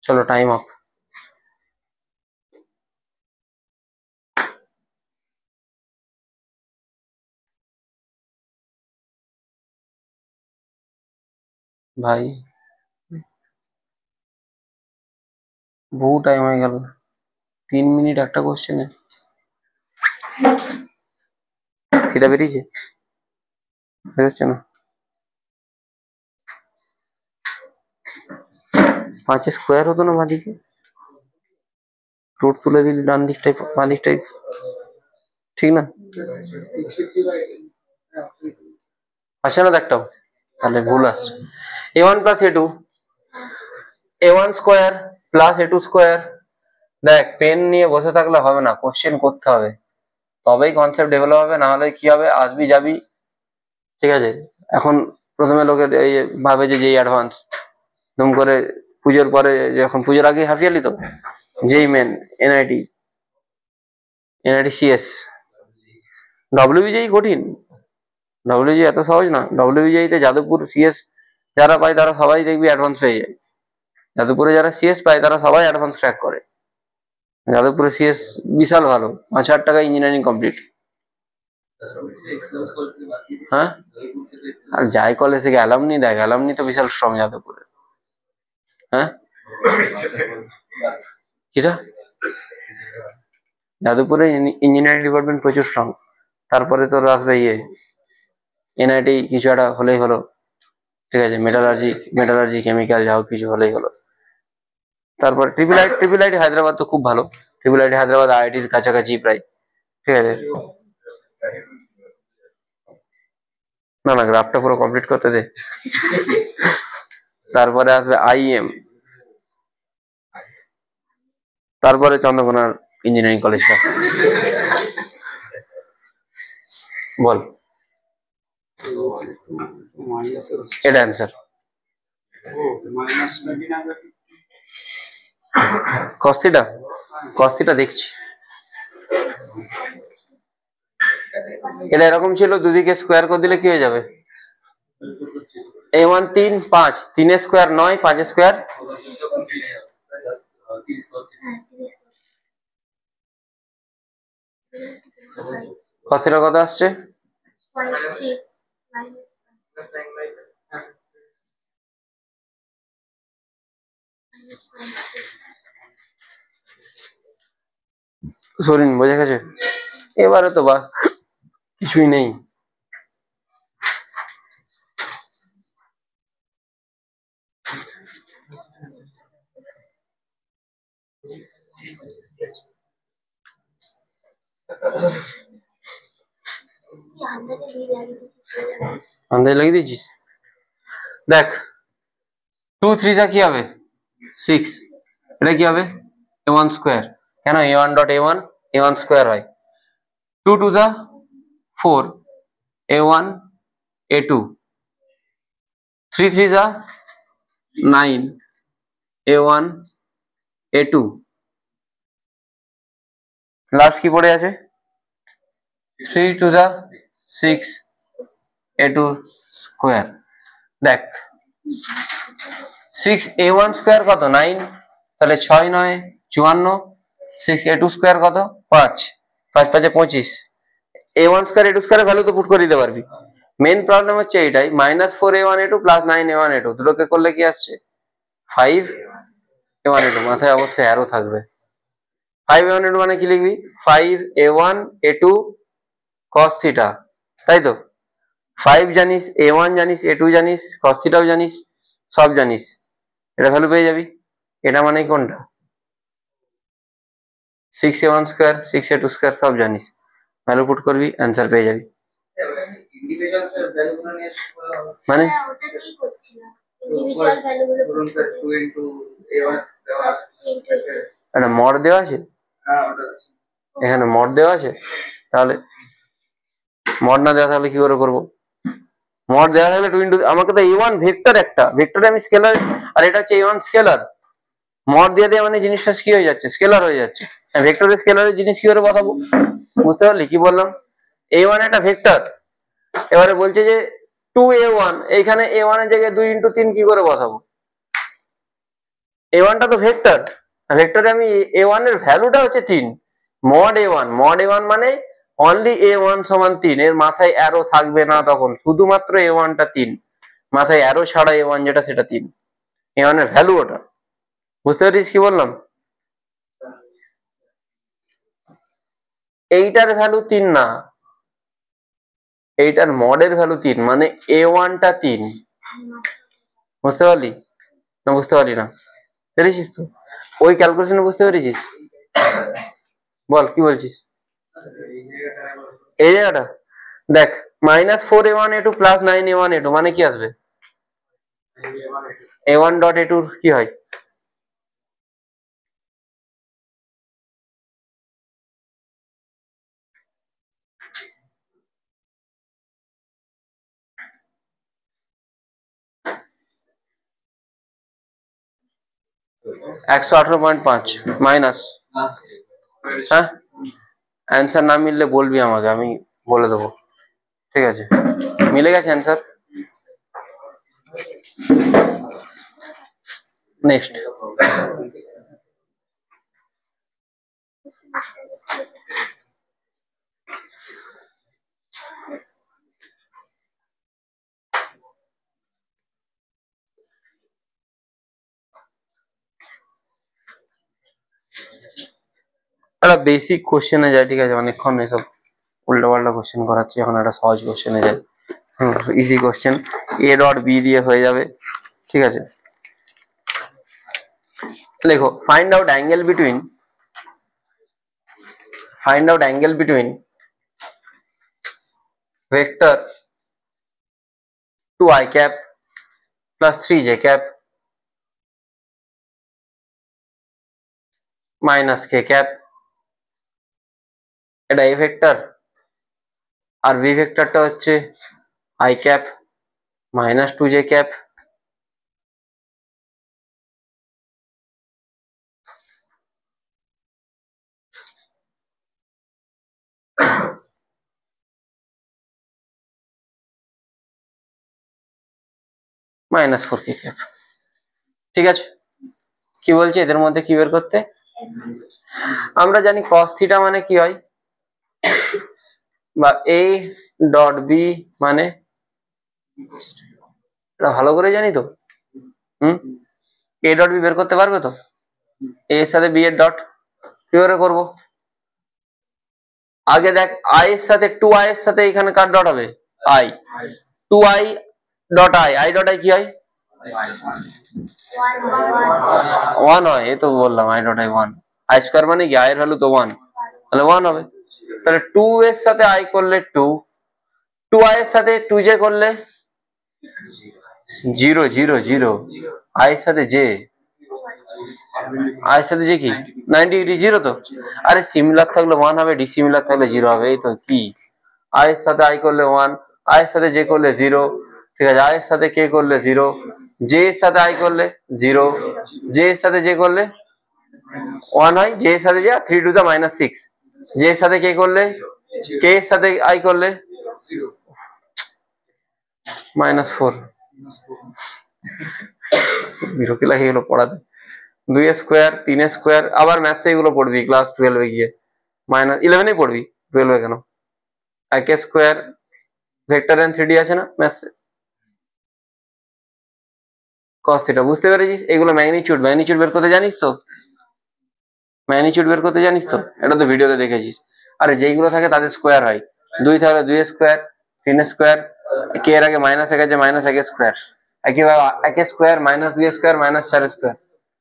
चलो टाइम अप। भाई বহু টাইম হয়ে গেল, 3 মিনিট একটা কোশ্চেনে। সেটা বেরিয়েছে, বেরোচ্ছে না। 5 স্কোয়ার হতো না বাঁদিকে, রুট তুলে দিলি ডান দিকটাই বাঁ দিকটাই, ঠিক না? আসছে না একটাও, তাহলে ভুল আসছে। a1 plus a2, a1 square plus a2 square. দেখ পেন নিয়ে বসে থাকলে হবে না, কোশ্চেন করতে হবে, তবেই কনসেপ্ট ডেভেলপ হবে, না হলে কি হবে, আসবি যাবি। ঠিক আছে, এখন প্রথমে লোকের এই ভাবে যে যেই অ্যাডভান্স, দুম করে পুজোর পরে, যখন পুজোর আগে হাফিয়ালি তো যেই মেন এনআইটি, সিএস, ডব্লিউবিজেই কঠিন, ডব্লিউবিজে এত সহজ না। ডব্লিউবিজেতে যাদবপুর সিএস যারা পায় তারা সবাই দেখবি অ্যাডভান্স পেয়ে যায়, যাদবপুরে যারা সিএস পায় তারা সবাই অ্যাডভান্স ক্র্যাক করে। যাদবপুরে সিএস বিশাল ভালো, 5,000 টাকায় ইঞ্জিনিয়ারিং কমপ্লিট। হ্যাঁ, আর যাই কলেজ থেকে অ্যালামনি দেখ, অ্যালামনি তো বিশাল স্ট্রং যাদবপুরে। হ্যাঁ কিটা, যাদবপুরে ইঞ্জিনিয়ারিং ডিপার্টমেন্ট প্রচুর স্ট্রং। তারপরে তোর আসবে এনআইটি কিছু একটা হলেই হলো, ঠিক আছে, মেটালার্জি কেমিক্যাল যা হোক কিছু হলেই হলো। তারপর ট্রিপল আইটি হায়দ্রাবাদ তো খুব ভালো, ট্রিপল আইটি হায়দ্রাবাদ আইআইটির কাছাকাছি প্রায়, ঠিক আছে। না না, গ্রাফটা পুরো কমপ্লিট করতে দে। তারপরে আসবে আইএম, তারপরে চন্দ্রকোনার ইঞ্জিনিয়ারিং কলেজটা। বল এটা অ্যান্সার। কস্তিটা দেখছি, এটা এরকম ছিল, দুদিকে স্কোয়ার করে দিলে কি হয়ে যাবে, a1 3 5, 3 স্কোয়ার 9, 5 স্কোয়ার কস্তিটা কত আসছে, সরিন বোঝা গেছে। এবারে তো বাস কিছুই নেই। আন্দাজ লাগিয়ে দিয়েছিস, দেখ 2 3 কি হবে 6, এটা কি হবে a1 স্কোয়ার, কেন a1 ডট a1 স্কোয়ার হয়, 2 2 4, a1 a2, 3 3 9, a1 a2, last কি পড়ে আছে 3 2 6, a2 স্কোয়ার। দেখ 6 a1 স্কোয়ার কত 9, তাহলে 6 9 54, 6 a2 স্কোয়ার কত 5, 5 5 25, a1 স্কোয়ার a2 স্কোয়ারের ভ্যালু তো পুট করে দিতে পারবি। মেন প্রবলেম হচ্ছে এইটাই, -4 a1 a2 plus 9 a1 a2, দুটোকে করলে কি আসছে 5 a1 a2, মাথায় অবশ্যই অ্যারো থাকবে। 5 a1 a2 মানে কি লিখবি, 5 a1 a2 cos থিটা, তাই তো 5 জানিস, a1 জানিস, a2 জানিস, cos থিটাও জানিস, সব জানিস, এটা ভ্যালু পেয়ে যাবি। এটা মানে কোনটা 6 a1 স্কোয়ার 6 a2 স্কোয়ার সব জানিস, ভ্যালু পুট করবি, অ্যান্সার পেয়ে যাবি। মানে একটা মড দেওয়া আছে, এখানে মড দেওয়া আছে, তাহলে মড না দেওয়া থাকলে কি করে করবো, মড দেওয়া থাকলে 2 ইন্টু, আমাকে তো a1 ভেক্টর, একটা ভেক্টরে আমি স্কেলার, আর এটা হচ্ছে a1 স্কেলার। মড দিয়ে দিয়ে মানে জিনিসটা কি হয়ে যাচ্ছে, স্কেলার হয়ে যাচ্ছে। ভেক্টরের স্কেলারের জিনিস কি করে বসাবো, বুঝতে পারলি কি বললাম? a1 একটা ভেক্টর, এবারে বলছে যে 2a1, এইখানে a1 এর জায়গায় 2 ইন্টু 3 কি করে বসাবো? a1 টা তো ভেক্টর, ভেক্টরে আমি a1 এর ভ্যালুটা হচ্ছে 3, মড a1 মানে অনলি a1 সমান 3, এর মাথায় অ্যারো থাকবে না, তখন শুধুমাত্র a1 টা 3, মাথায় অ্যারো ছাড়া a1 যেটা সেটা 3, a1 এর ভ্যালু ওটা। বুঝতে পারিস কি বললাম? এইটার ভ্যালু 3 না, এইটার মডের ভ্যালু 3, মানে a1 টা 3। বুঝতে পারলি না? বুঝতে পারলি না? পেরেছিস তো? ওই ক্যালকুলেশনে বুঝতে পেরেছিস? বল কি বলছিস? এই জায়গাটা দেখ, -4a1a2 প্লাস 9a1a2 মানে কি আসবে? a1 ডট a2 কি হয়? -118.5 মাইনাস, হ্যাঁ অ্যান্সার না মিললে বলবি আমাকে, আমি বলে দেবো, ঠিক আছে? মিলে গেছে অ্যান্সার। নেক্সট, একটা বেসিক কোশ্চেনে যায়, ঠিক আছে? অনেকক্ষণ এসব উল্টো পাল্টা কোশ্চেন করাচ্ছি, এখন একটা সহজ কোশ্চেনে যায়, easy question, A dot B দিয়ে হয়ে যাবে, ঠিক আছে? লেখো, find out angle between vector 2i cap plus 3j cap minus k cap, এটা a ভেক্টর, আর b ভেক্টরটা হচ্ছে i cap minus 2j cap minus 4k cap, ঠিক আছে? কি বলছে এদের মধ্যে কি বের করতে? আমরা জানি cos থিটা মানে কি হয়, বা a ডট b মানে, এটা ভালো করে জানি তো। a ডট b বের করতে পারবে তো? a এর সাথে b এর ডট কি করে করবো? আগে দেখ, i এর সাথে 2i এর সাথে এখানে কার ডট হবে? i, 2i dot i dot i কি হয়? 1 হয়, এই তো বললাম i dot i 1, i square মানে কি, i এর ভ্যালু তো 1, তাহলে 1 হবে। তাহলে 2 এর সাথে i করলে 2, 2i এর সাথে 2j করলে 0 0 0, i এর সাথে j, i এর সাথে j কি 90 ডিগ্রি, 0 তো? আরে সিমিলার থাকলে 1 হবে, ডিসিমিলার থাকলে 0 হবে, এই তো কি, i এর সাথে i করলে 1, i এর সাথে j করলে 0, ঠিক আছে? i এর সাথে k করলে 0, j এর সাথে i করলে 0, j এর সাথে j করলে 1 হয়, j এর সাথে j, 3 to the minus 6, j এর সাথে k করলে, k এর সাথে i করলে -4, বিরক্তি লাগে এগুলো পড়াতে। 2 স্কোয়ার, 3 স্কোয়ার, আবার ম্যাথসে এগুলো পড়বি ক্লাস 12 গিয়ে, -11 পড়বি, 12 কেন? এক স্কোয়ার, ভেক্টর এন্ড 3D আছে না ম্যাথসে, cos থিটা, বুঝতে পেরেছিস? এগুলো ম্যাগনিটিউড বের করতে জানিস তো? ম্যাগনিটিউড বের করতে জানিস তো? এটা তো ভিডিওতে দেখেছিস। আরে যেইগুলো থাকে তাদের স্কোয়ার হয়, 2 থাকলে 2 স্কোয়ার, 3 স্কোয়ার, কে এর আগে মাইনাস এক আছে, মাইনাস 1 স্কোয়ার, একইভাবে 1 স্কোয়ার, -2 স্কোয়ার, -4 স্কোয়ার,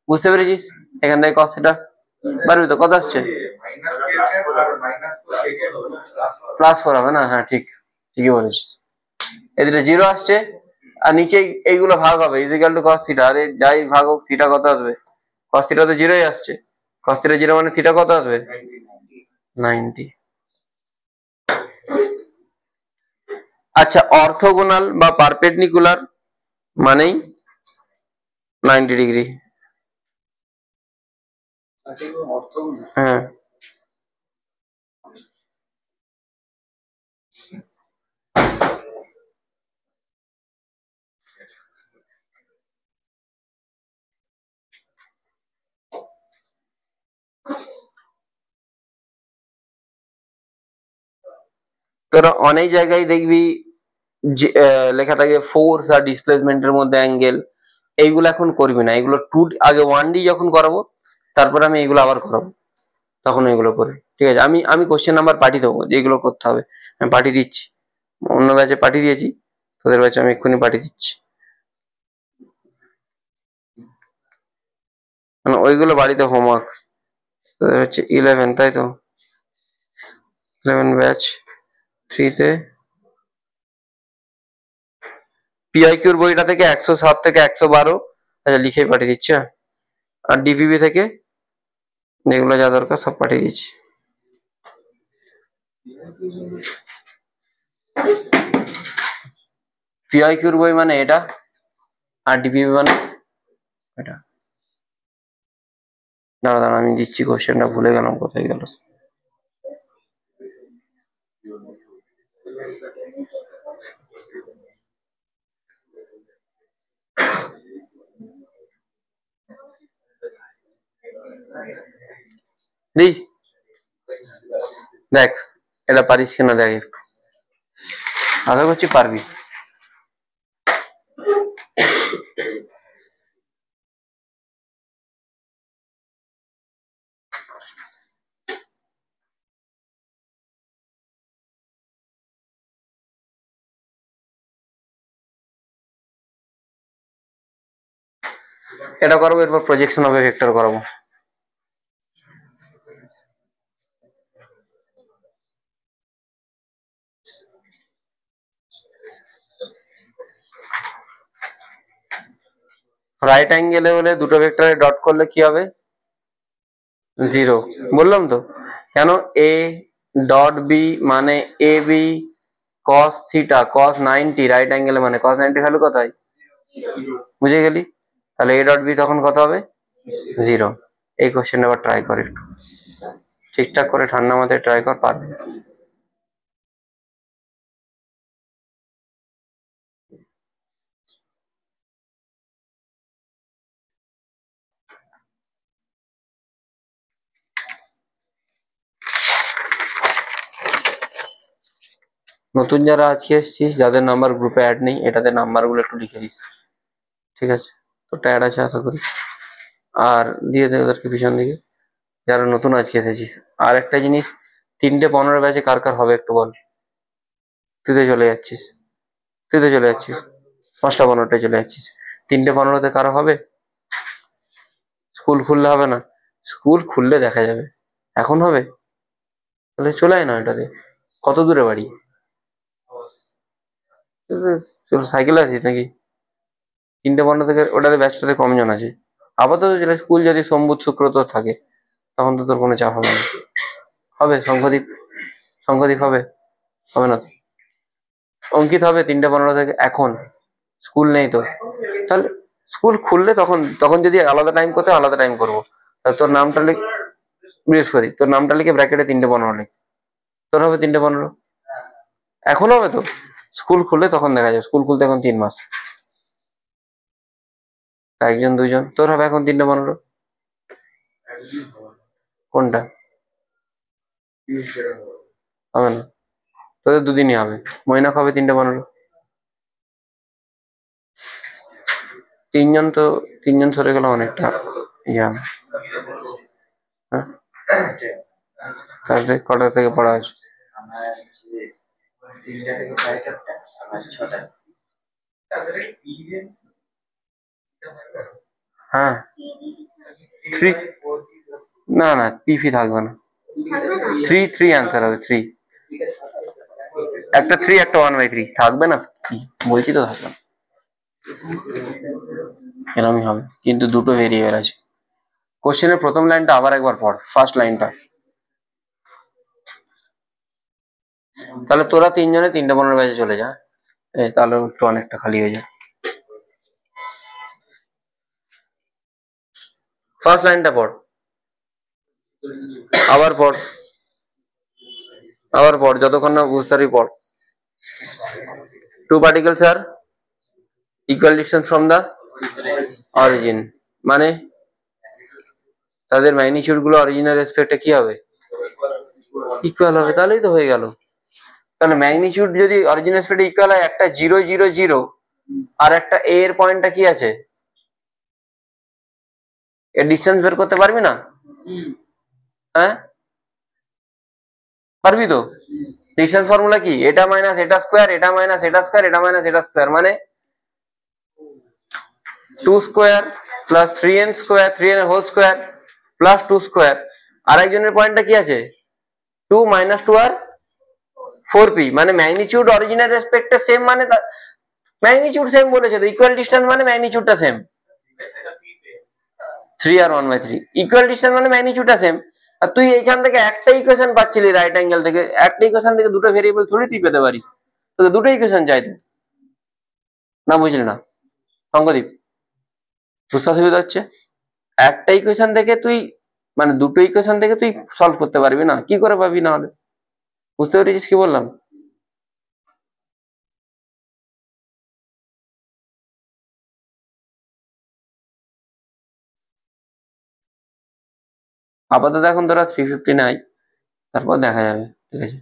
বুঝতে পেরেছিস? এখান থেকে cos থিটা পারবি তো? কত আসছে? +4 হবে না? হ্যাঁ ঠিক, ঠিকই বলেছিস। এদিকে 0 আসছে, আর নিচে এইগুলো ভাগ হবে, ইজিক্যাল টু cos থিটা, আরে যাই ভাগ হোক, থিটা কত আসবে? cos থিটা তো 0ই আসছে, cos থিটা 0 মানে থিটা কত আসবে? 90। আচ্ছা, অর্থোগোনাল বা পারপেন্ডিকুলার মানেই 90 ডিগ্রি। হ্যাঁ, তোরা অনেক জায়গায় দেখবি যে লেখা থাকে ফোর্স আর ডিসপ্লেসমেন্টের মধ্যে অ্যাঙ্গেল। এইগুলো এখন করবি না, এগুলো আগে 1D যখন করাবো তারপরে আমি এগুলো আবার করাবো, তখন এগুলো করি। ঠিক আছে, আমি কোশ্চেন নাম্বার পাঠিয়ে দেবো যে এগুলো করতে হবে, আমি পাঠিয়ে দিচ্ছি। অন্য ব্যাচে পাঠিয়ে দিয়েছি, তোদের ব্যাচে আমি এক্ষুনি পাঠিয়ে দিচ্ছি। মানে ওইগুলো বাড়িতে হোমওয়ার্ক। তোদের হচ্ছে 11, তাই তো? 11 ব্যাচ 3-তে পিআইকিউর বইটা থেকে 107 থেকে 112 আচ্ছা লিখেই পাঠিয়ে দিচ্ছি। আর ডিপিবি থেকে যেগুলো যা দরকার সব পাঠিয়ে দিচ্ছি। পিআইকিউর বই মানে এটা, আর ডিপিবি মানে এটা। দাঁড়া দাঁড়া আমি দিচ্ছি, কোশ্চেনটা ভুলে গেলাম, কোথায় গেল। দেখ এটা পারিস কিনা দেখ, একটু আশা করছি পারবি। এটা করাবো, এরপর প্রজেকশন অফ ভেক্টর করাবো। রাইট অ্যাঙ্গেলে হলে দুটো ভেক্টরে ডট করলে কি হবে? 0। বললাম তো কেন, এ ডট বি মানে A B cos theta cos 90, right অ্যাঙ্গেলে মানে কস 90 ভ্যালু কোথায়? বুঝে গেলি? তাহলে এ ডট বি তখন কত হবে? 0। এই কোশ্চেনটা আবার ট্রাই কর, একটু ঠিকঠাক করে ঠান্ডা মাথায় ট্রাই কর, পারবে। নতুন যারা আজকে এসছিস, যাদের নাম্বার গ্রুপে অ্যাড নেই, এটাতে নাম্বারগুলো একটু লিখে দিস, ঠিক আছে? তোরটা অ্যাড আছে আশা করি, আর দিয়ে দে ওদেরকে পিছন দিকে, যারা নতুন আজকে এসেছিস। আর একটা জিনিস, 3টে 15 ব্যাচে কার কার হবে একটু বল। তুই তো চলে যাচ্ছিস, 5টা 15টায় চলে যাচ্ছিস, 3টে 15তে কারো হবে? স্কুল খুললে হবে না? স্কুল খুললে দেখা যাবে, এখন হবে? তাহলে চলে আয় না এটাতে। কত দূরে বাড়ি? চল সাইকেলে আসিস নাকি? 3টে 15 থেকে ওটাতে ব্যাচটাতে কম জন আছে। আপাতত যেটা স্কুল যদি সোম বুধ শুক্র তোর থাকে, তখন তো তোর কোনো চাপ হবে না। হবে শঙ্খদ্বীপ হবে? হবে না? অঙ্কিত হবে 3টে 15 থেকে। এখন স্কুল নেই তো, তাহলে স্কুল খুললে তখন যদি আলাদা টাইম করতে আলাদা টাইম করবো। তোর নামটা লিখ বৃহস্পতি, তোর নামটা লিখে ব্র্যাকেটে 3টে 15 লিখ, তোর হবে 3টে 15। এখন হবে তো, স্কুল খুললে তখন দেখা যাবে, স্কুল খুলতে এখন 3 মাস, একজন দুইজন তোর হবে এখন 3টে 15। কোনটা হবে না? তোদের দুদিনই হবে। মৈনাক হবে 3টে 15। তিনজন সরে গেলে অনেকটা ইয়ে হবে। হ্যাঁ, থার্সডে কটা থেকে পড়া আছে? হ্যাঁ, না না পিফি থাকবে না, 3 অ্যান্সার হবে, 3 একটা 3 একটা 1/3 থাকবে না, কি বলছি তো থাকবে না, এরমই হবে। কিন্তু দুটো ভেরিয়েবল আছে। কোশ্চেনের প্রথম লাইনটা আবার একবার পড়, ফার্স্ট লাইনটা। তাহলে তোরা 3 জনে 3টে 15 ব্যাচে চলে যা। তাহলে একটু অনেকটা খালি হয়ে যায়। ফার্স্ট লাইনটা পড়, আবার পড়, আবার পড়, যতক্ষণ না বুঝতে পারি পড়। Two particles are equal distance from the origin, মানে তাদের ম্যাগনিটিউড গুলো অরিজিনের রেসপেক্টে কি হবে? ইকুয়াল হবে। তাহলেই তো হয়ে গেল। তাহলে ম্যাগনিটিউড যদি অরিজিন রেসপেক্টে ইকুয়াল হয়, একটা 0 0 0 আর একটা a এর পয়েন্টটা কি আছে, এর ডিস্টেন্স বের করতে পারবি না? হ্যাঁ পারবি তো। ডিস্টেন্স ফর্মুলা কি? এটা মাইনাস এটা স্কোয়ার, এটা মাইনাস এটা স্কোয়ার, এটা মাইনাস এটা স্কোয়ার, মানে 2 square plus 3n square, 3n এর হোল স্কোয়ার প্লাস 2 স্কোয়ার। আর একজনের পয়েন্টটা কি আছে? 2 - 2 আর 4p, মানে ম্যাগনিটিউড অরিজিনের রেসপেক্টে সেম, মানে ম্যাগনিটিউড সেম বলেছে তো, ইকুয়াল ডিস্টেন্স মানে ম্যাগনিটিউডটা সেম। 3 আর 1/3 ইকুয়াল ডিস্টেন্স মানে ম্যাগনিটিউডটা সেম। আর তুই এইখান থেকে একটা ইকুয়েশন পাচ্ছিলি রাইট অ্যাঙ্গেল থেকে, একটা ইকুয়েশন থেকে দুটো ভেরিয়েবল থোড়ি তুই পেতে পারিস, তোকে দুটো ইকুয়েশন চাইতো না, বুঝলি না সঙ্গদীপ? বুঝতে অসুবিধা হচ্ছে? একটা ইকুয়েশন থেকে তুই, মানে দুটো ইকুয়েশন থেকে তুই সলভ করতে পারবি না, কি করে পাবি? না হলে বুঝতে পেরেছিস কি বললাম? আপাতত এখন তোরা 350 নাই, তারপর দেখা যাবে, ঠিক আছে?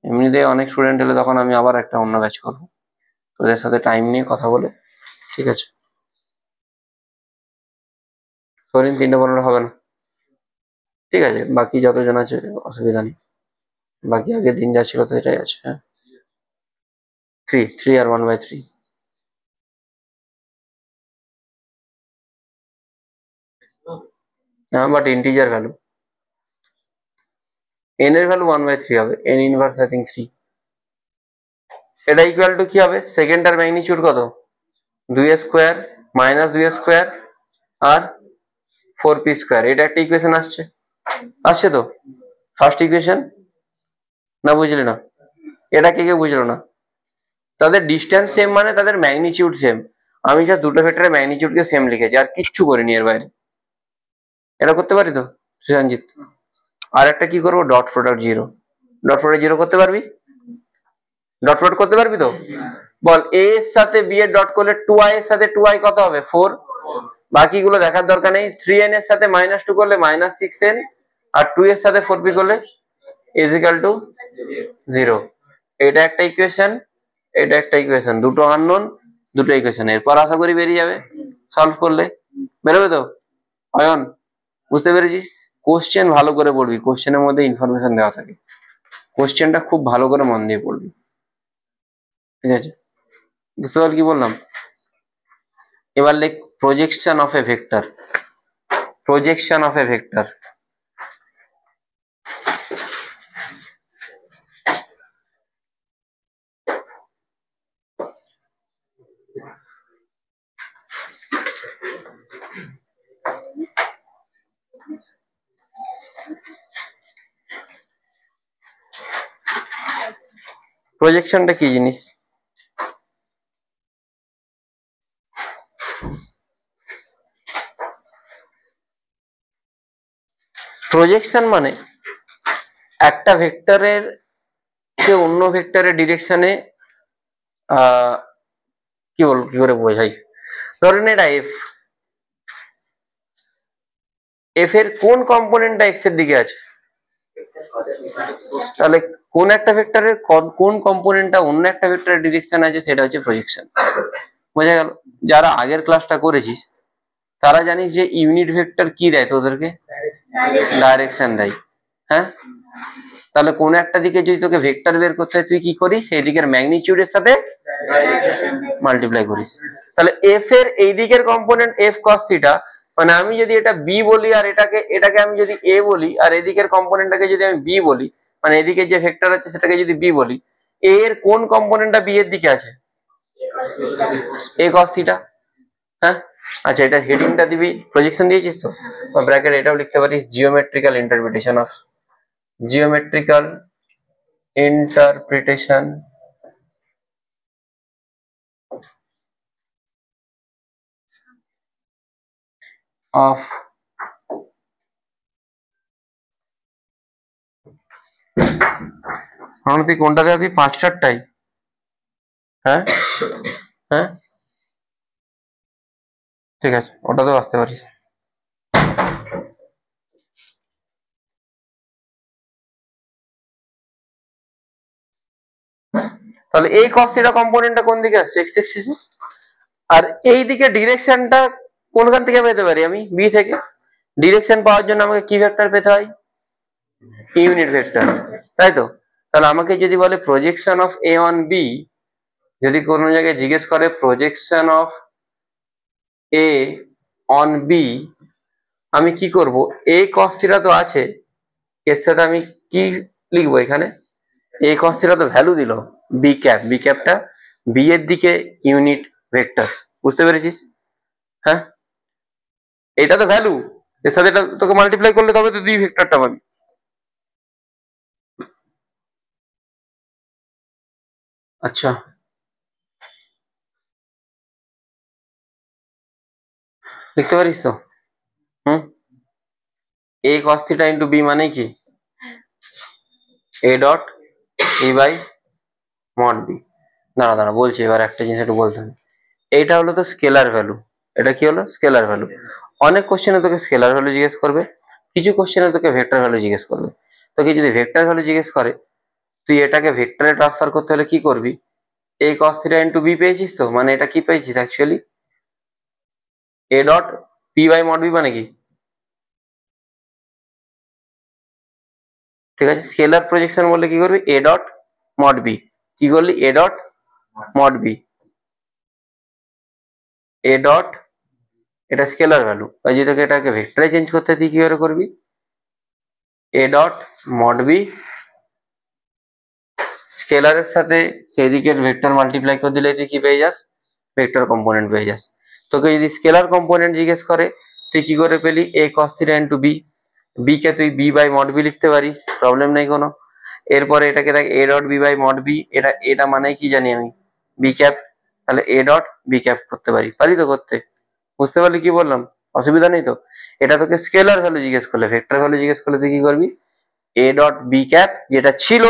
এমনিতে অনেক স্টুডেন্ট হলে তখন আমি আবার একটা অন্য ব্যাচ করবো, তোদের সাথে টাইম নিয়ে কথা বলে, ঠিক আছে? ধরিন 3:15 হবে না, ঠিক আছে? বাকি যতজন আছে অসুবিধা নেই, বাকি আগের দিন যা ছিল তো এটাই আছে। হ্যাঁ, 3 আর 1/3। হ্যাঁ, বাট ইন্টিজার ভ্যালু, n এর ভ্যালু 1/3 হবে, n ইনভার্স আই থিঙ্ক 3। এটা ইকুয়াল টু কি হবে? সেকেন্ডটার ম্যাগনিটিউড কত? 2 স্কোয়ার মাইনাস 2 স্কোয়ার আর 4p স্কোয়ার। এটা একটা ইকুয়েশন আসছে, আসছে তো ফার্স্ট ইকুয়েশন, না বুঝলি না? এটা কে কে বুঝলো না? তাদের ডিস্টেন্স সেম মানে তাদের ম্যাগনিটিউড সেম। আমি যা দুটো ভেক্টরের ম্যাগনিটিউডকে সেম লিখেছি, আর কিচ্ছু করিনি এর বাইরে। এটা করতে পারি তো সুশানজিৎ? আর একটা কি করবো, ডট প্রোডাক্ট 0। ডট প্রোডাক্ট 0 করতে পারবি? ডট প্রোডাক্ট করতে পারবি তো? বল, a এর সাথে b এর ডট করলে 2i এর সাথে 2i কত হবে? 4। বাকিগুলো দেখার দরকার নেই। 3n এর সাথে -2 করলে -6n, আর 2 এর সাথে 4p করলে = 0। এটা একটা ইকুয়েশন, এটা একটা ইকুয়েশন, দুটো আননোন, দুটো ইকুয়েশন। এরপর আশা করি বেরিয়ে যাবে, সলভ করলে বেরোবে তো। অয়ন, বুঝতে পেরেছিস? কোশ্চেন ভালো করে পড়বি, কোশ্চেনের মধ্যে ইনফরমেশন দেওয়া থাকে, কোশ্চেনটা খুব ভালো করে মন দিয়ে পড়বি, ঠিক আছে? বুঝতে পারলি কি বললাম? এবার লেখ projection of A vector. Projection of A vector, প্রজেকশনটা কি জিনিস? প্রজেকশন মানে একটা ভেক্টরের কে অন্য ভেক্টরের ডিরেকশনে কি করে বোঝাই? ধরেন এটা এফ এর কোন কম্পোনেন্টটা এক্স এর দিকে আছে, তাহলে কোন একটা ভেক্টরের কোন কম্পোনেন্টটা অন্য একটা ভেক্টরের ডিরেকশন আছে, সেটা হচ্ছে প্রজেকশন। বোঝা গেল? যারা আগের ক্লাসটা করেছিস তারা জানিস যে ইউনিট ভেক্টর কি দেয় তোদেরকে? ডাইরেকশন দেয়। হ্যাঁ, তাহলে কোন একটা দিকে যদি তোকে ভেক্টর বের করতে হয়, তুই কি করিস? সেই দিকের ম্যাগনিটিউডের সাথে মাল্টিপ্লাই করিস। তাহলে এফ এর এই দিকের কম্পোনেন্ট এফ কস থিটা, মানে আমি যদি এটা বি বলি আর এটাকে আমি যদি এ বলি, আর এদিকের কম্পোনেন্টটাকে যদি আমি বি বলি, মানে এদিকে যে ভেক্টর আছে সেটাকে যদি বি বলি, এ এর কোন কম্পোনেন্টটা বি এর দিকে আছে? এ কস থিটা। হ্যাঁ, আচ্ছা, এটা হেডিংটা দিবি, প্রজেকশন দিয়েছিস তো, ব্র্যাকেট এটাও লিখতে পারিস, geometrical interpretation of, geometrical interpretation of তুই কোনটাতে আছি, 5টারটাই? হ্যাঁ হ্যাঁ, ঠিক আছে, ওটাতেও আসতে পারিস। তাহলে এই cos থিটা কম্পোনেন্টটা কোন দিকে আসছে, x অ্যাক্সিসে, আর এই দিকে ডিরেকশনটা কোনখান থেকে পেতে পারি আমি, বি থেকে। ডিরেকশন পাওয়ার জন্য আমাকে কি ভেক্টর পেতে হয়, ইউনিট ভেক্টর, তাই তো? তাহলে আমাকে যদি বলে projection of A on B, যদি কোনো জায়গায় জিজ্ঞেস করে projection of A on B, আমি কি করব, এ cos থিটা তো আছে, এর সাথে আমি কি লিখবো এখানে, এ cos থিটা তো ভ্যালু দিল বি ক্যাপ, বি ক্যাপটা বি এর দিকে ইউনিট ভেক্টর, বুঝতে পেরেছিস? হ্যাঁ, এটা তো ভ্যালু, এর সাথে এটা তোকে মাল্টিপ্লাই করলে তবে তো দুই ভেক্টরটা পাবি। আচ্ছা, লিখতে পারিস তো? Hmm, A cos theta into B মানে কি, A dot E by mod B. দাঁড়া দাঁড়া বলছি, এবার একটা জিনিস একটু বলতে হবে। এইটা হলো তো স্কেলার ভ্যালু, এটা কি হলো, স্কেলার ভ্যালু। অনেক কোশ্চেনে তোকে স্কেলার ভ্যালু জিজ্ঞেস করবে, কিছু কোশ্চেনে তোকে ভেক্টর ভ্যালু জিজ্ঞেস করবে। তোকে যদি ভেক্টর ভ্যালু জিজ্ঞেস করে, তুই এটাকে ভেক্টরে ট্রান্সফার করতে হলে কি করবি, A cos theta into B পেয়েছিস তো, মানে এটা কি পেয়েছিস actually, A dot P by mod B মানে কি, ঠিক আছে? স্কেলার প্রজেকশন বললে কি করবি, এ ডট মড বি, কি করলি, A dot mod B, A dot, এটা স্কেলার ভ্যালু, আর যদি তোকে এটাকে ভেক্টরে চেঞ্জ করতে তুই কি করে করবি, এ ডট মড বি, স্কেলারের সাথে সেই দিকের ভেক্টর মাল্টিপ্লাই করে দিলে তুই কি পেয়ে যাস, ভেক্টর কম্পোনেন্ট পেয়ে যাস। তোকে যদি স্কেলার কম্পোনেন্ট জিজ্ঞেস করে, তুই কি করে পেলি, A cos theta into B, B কে তুই বি বাই মড বি লিখতে পারিস, প্রবলেম নেই কোনো। এরপরে এটাকে দেখ, A dot B by mod B, এটা এটা মানে কি জানি আমি, বি ক্যাপ, তাহলে এ ডট বি ক্যাপ করতে পারি, পারি তো করতে? বুঝতে পারলি কি বললাম, অসুবিধা নেই তো? এটা তোকে স্কেলার ভ্যালু জিজ্ঞেস করলে, ভেক্টর ভ্যালু জিজ্ঞেস করলে তুই কি করবি, এ ডট বি ক্যাপ যেটা ছিল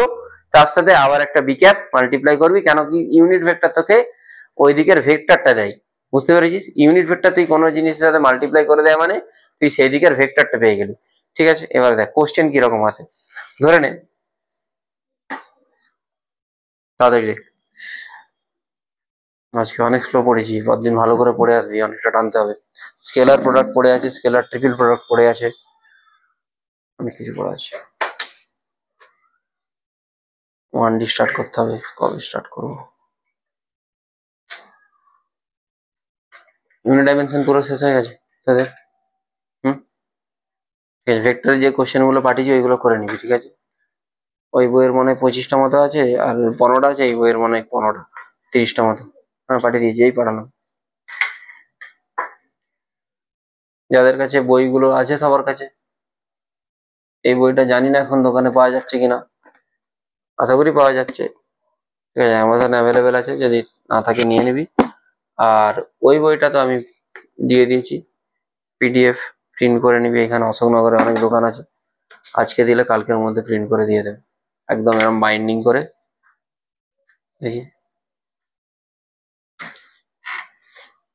তার সাথে আবার একটা বি ক্যাপ মাল্টিপ্লাই করবি, কেন কি ইউনিট ভেক্টর তোকে ওই দিকের ভেক্টরটা দেয়, বুঝতে পেরেছিস? ইউনিট ভেক্টর তুই কোনো জিনিসের সাথে মাল্টিপ্লাই করে দেয় মানে তুই সেই দিকের ভেক্টরটা পেয়ে গেলি। ঠিক আছে, এবার দেখ কোশ্চেন কিরকম আছে, ধরে নে, তাড়াতাড়ি দেখ, আজকে অনেক স্লো পড়েছি, পরদিন ভালো করে পড়ে আসবি, অনেকটা টানতে হবে। স্কেলার প্রোডাক্ট পড়ে আছে, স্কেলার ট্রিপল প্রোডাক্ট পড়ে আছে, অনেক কিছু পড়ে আছে। 1D স্টার্ট করতে হবে, কবে স্টার্ট করবো, ইউনিট ডাইমেনশন পুরো শেষ হয়ে গেছে তাদের। হুম, ঠিক আছে, ভেক্টরের যে কোশ্চেন গুলো পাঠিয়েছি ওইগুলো করে নিবি, ঠিক আছে? ওই বইয়ের মনে হয় 25টা মতো আছে, আর 15টা আছে, এই বইয়ের মনে হয় 15টা 30টা মতো। হ্যাঁ, পাঠিয়ে দিয়েছি, এই পাঠালাম। যাদের কাছে বইগুলো আছে সবার কাছে, এই বইটা জানি না এখন দোকানে পাওয়া যাচ্ছে কিনা, আশা করি পাওয়া যাচ্ছে, ঠিক আছে? অ্যামাজন অ্যাভেলেবেল আছে, যদি না থাকে নিয়ে নিবি। আর ওই বইটা তো আমি দিয়ে দিয়েছি, পিডিএফ প্রিন্ট করে নিবি, এখানে অশোকনগরে অনেক দোকান আছে, আজকে দিলে কালকের মধ্যে প্রিন্ট করে দিয়ে দেবে, একদম এরকম বাইন্ডিং করে, দেখি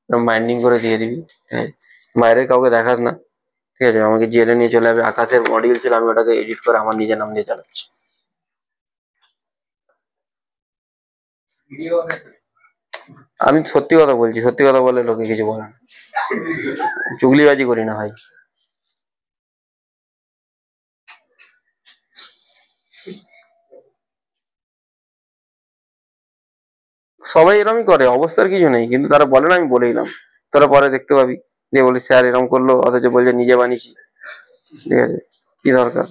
এরকম বাইন্ডিং করে দিয়ে দিবি, হ্যাঁ, বাইরে কাউকে দেখাস না, ঠিক আছে? আমাকে জেলে নিয়ে চলে যাবে, আকাশের মডিউল ছিল, আমি ওটাকে এডিট করে আমার নিজের নাম দিয়ে চালাচ্ছি। আমি সত্যি কথা বলছি, সত্যি কথা বলে লোকে কিছু বলে না, চুগলিবাজি করি না ভাই। সবাই এরমই করে, অবস্থার কিছু নেই, কিন্তু তারা বলে না, আমি বলে দিলাম, তোরা পরে দেখতে পাবি যে বলি স্যার এরম করলো, অথচ বলছে নিজে বানিয়েছি, ঠিক আছে? কি দরকার,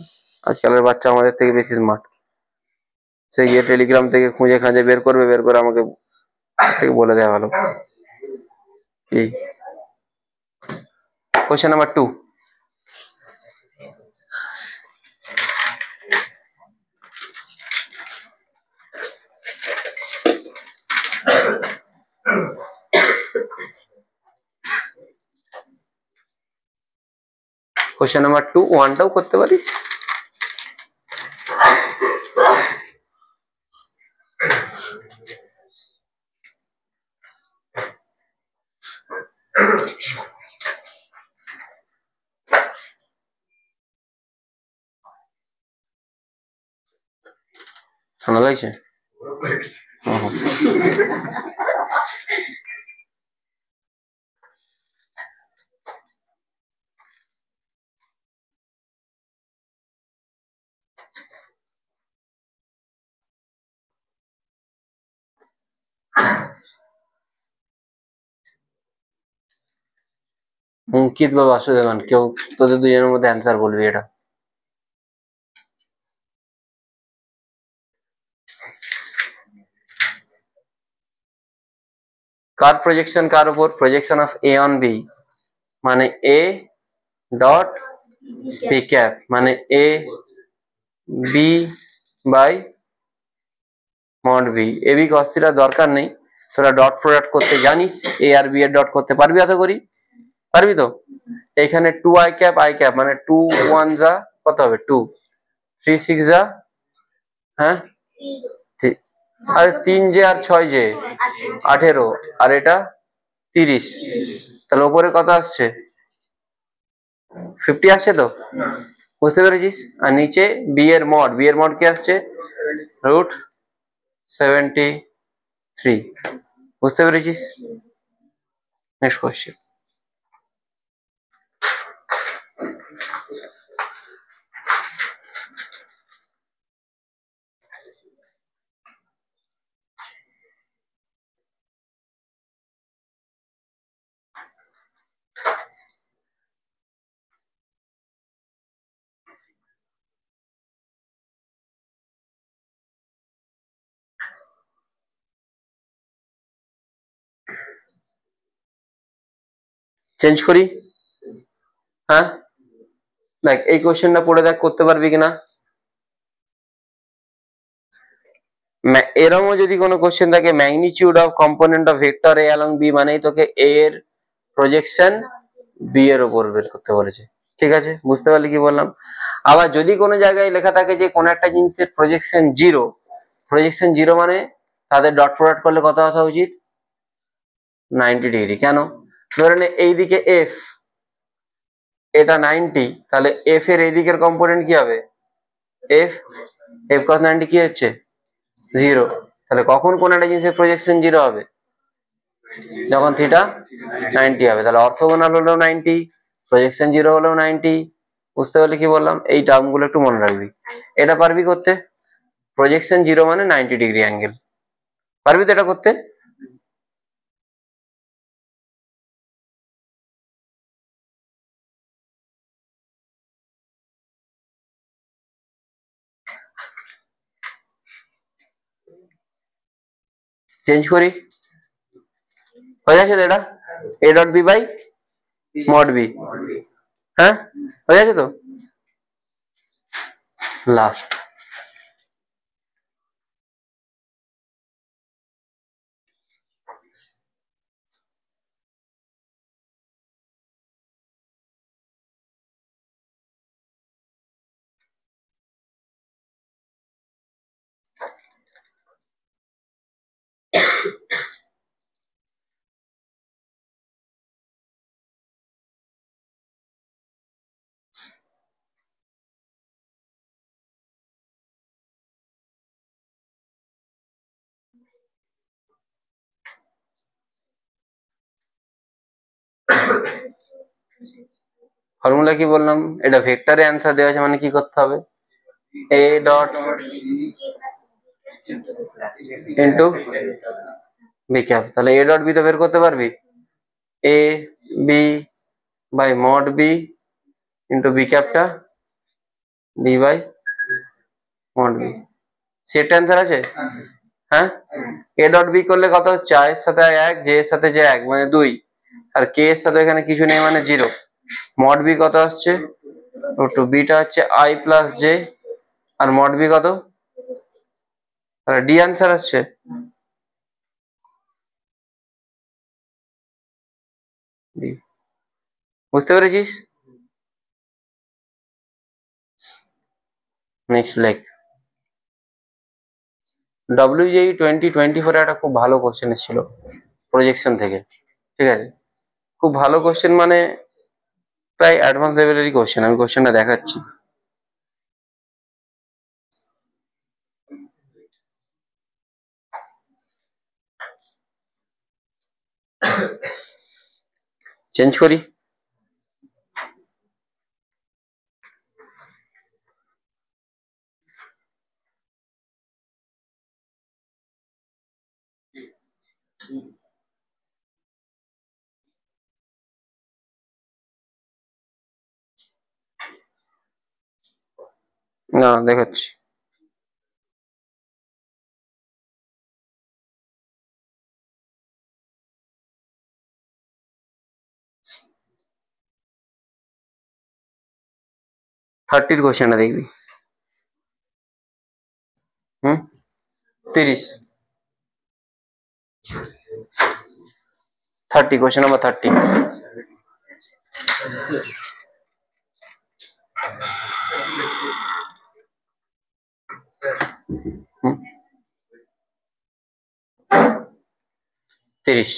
আজকালের বাচ্চা আমাদের থেকে বেশি স্মার্ট, সে গিয়ে টেলিগ্রাম থেকে খুঁজে খাঁজে বের করবে, বের করে আমাকে থেকে বলে দেওয়া ভালো। কি কোশ্চেন নাম্বার 2, কোশ্চেন নাম্বার 2 1টাও করতে পারিস। ঠান্ডা লাগছে? অঙ্কিত বা বাসুদেবান, কেউ তোদের দুজনের মধ্যে অ্যান্সার বলবি এটা। কার প্রজেকশন কার উপর? Projection of A on B মানে এ ডট পি ক্যাপ মানে A B by mod B. A B cos theta দরকার নেই, তোরা ডট প্রোডাক্ট করতে জানিস, এ আর বি এর ডট করতে পারবি আশা করি, পারবি তো? এখানে 2 আই ক্যাপ মানে 2 1 যা কত হবে 2, 3 6 যা হ্যাঁ আরে 3 জে আর 6 জে 18 আর এটা 30, তাহলে উপরে কত আসছে 50 আসছে তো, বুঝতে পেরেছিস? আর নিচে বি এর মড কি আসছে √73, বুঝতে পেরেছিস? Next question. চেঞ্জ করি, হ্যাঁ দেখ এই কোশ্চেনটা পড়ে দেখ করতে পারবি কিনা। এরমও যদি কোনো কোশ্চেন থাকে, magnitude of component of vector A along B মানেই তোকে এ এর প্রজেকশন বি এর উপর বের করতে বলেছে, ঠিক আছে? বুঝতে পারলি কি বললাম? আবার যদি কোনো জায়গায় লেখা থাকে যে কোনো একটা জিনিসের প্রজেকশন জিরো মানে তাদের ডট প্রোডাক্ট করলে কত আসা উচিত 90 ডিগ্রি। কেন? ধরে নে এইদিকে এফ, এটা 90, তাহলে এফ এর এই দিকের কম্পোনেন্ট কি হবে এফ, এফ কস 90 কি হচ্ছে 0। তাহলে কখন কোন একটা জিনিসের প্রজেকশন 0 হবে? যখন থিটা 90 হবে। তাহলে অর্থোগোনাল হলেও 90, প্রজেকশন 0 হলেও 90। বুঝতে পারলি কি বললাম? এই টার্ম গুলো একটু মনে রাখবি। এটা পারবি করতে? প্রজেকশন 0 মানে 90 ডিগ্রি অ্যাঙ্গেল, পারবি তো এটা করতে? চেঞ্জ করি, হয়ে যাচ্ছে তো এটা A dot B by mod B, হ্যাঁ হয়ে যাচ্ছে তো। লাস্ট ফর্মুলা কি বললাম? এটা ভেক্টরে অ্যান্সার দেওয়া আছে মানে কি করতে হবে A dot into B cap. তাহলে এ ডট বি তো বের করতে পারবি, A B by mod B into B ক্যাপটা B by mod B. Set answer আছে, হ্যাঁ। এ ডট বি করলে কত হচ্ছে আই এর সাথে 1, জে এর সাথে যে 1 মানে 2, আর কে এর সাথে এখানে কিছু নেই মানে 0। মড বি কত আসছে √2, বিটা হচ্ছে আই প্লাস জে, আর মড বি কত, তাহলে ডি অ্যান্সার আসছে। ডি, বুঝতে পেরেছিস? Next leg. WJE 2024 একটা খুব ভালো কোশ্চেন ছিল প্রজেকশন থেকে, ঠিক আছে। খুব ভালো কোশ্চেন মানে প্রায় অ্যাডভান্স লেভেলেরই কোশ্চেন। আমি কোশ্চেনটা দেখাচ্ছি। চেঞ্জ করি। না দেখাচ্ছি। থার্টির কোশ্চেনটা দেখবি। 30 30 কোশ্চেন নাম্বার 30। হুম 30।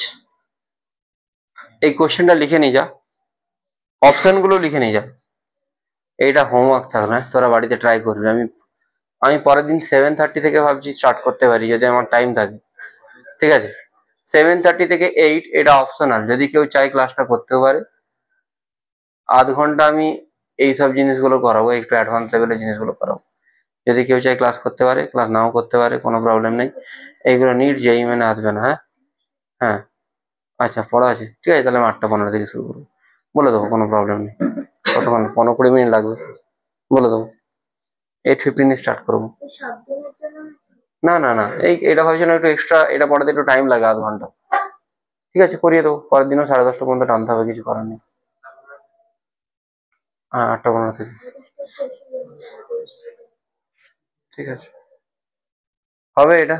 এই কোশ্চেনটা লিখে নিয়ে যা, অপশন গুলো লিখে নিয়ে যা। এইটা হোমওয়ার্ক থাকবে, না তোরা বাড়িতে ট্রাই করবি। আমি পরের দিন 7:30 থেকে ভাবছি স্টার্ট করতে পারি যদি আমার টাইম থাকে, ঠিক আছে। 7:30 থেকে 8 এটা অপশনাল, যদি কেউ চাই ক্লাসটা করতেও পারে। আধ ঘন্টা আমি এইসব জিনিসগুলো করাবো, একটু অ্যাডভান্স লেভেলের জিনিসগুলো করাবো। যদি কেউ চাই ক্লাস করতে পারে, ক্লাস নাও করতে পারে, কোনো প্রবলেম নেই। এইগুলো নিট যেই মানে আসবে না। হ্যাঁ হ্যাঁ আচ্ছা পড়া আছে, ঠিক আছে। তাহলে আমি 8:15 থেকে শুরু করবো, বলে দেবো, কোনো প্রবলেম নেই। কতক্ষণ? 15-20 মিনিট লাগবে, বলে দেবো। 8:15 স্টার্ট করবো। না না না, এটা ভাবছিলাম একটু এক্সট্রা, এটা পড়াতে একটু টাইম লাগে, আধ ঘন্টা। ঠিক আছে, করিয়ে দেবো। পরের দিনও 10:30 পর্যন্ত টানতে হবে, কিছু করার নেই। হ্যাঁ 8:15 থেকে, ঠিক আছে, হবে এটা।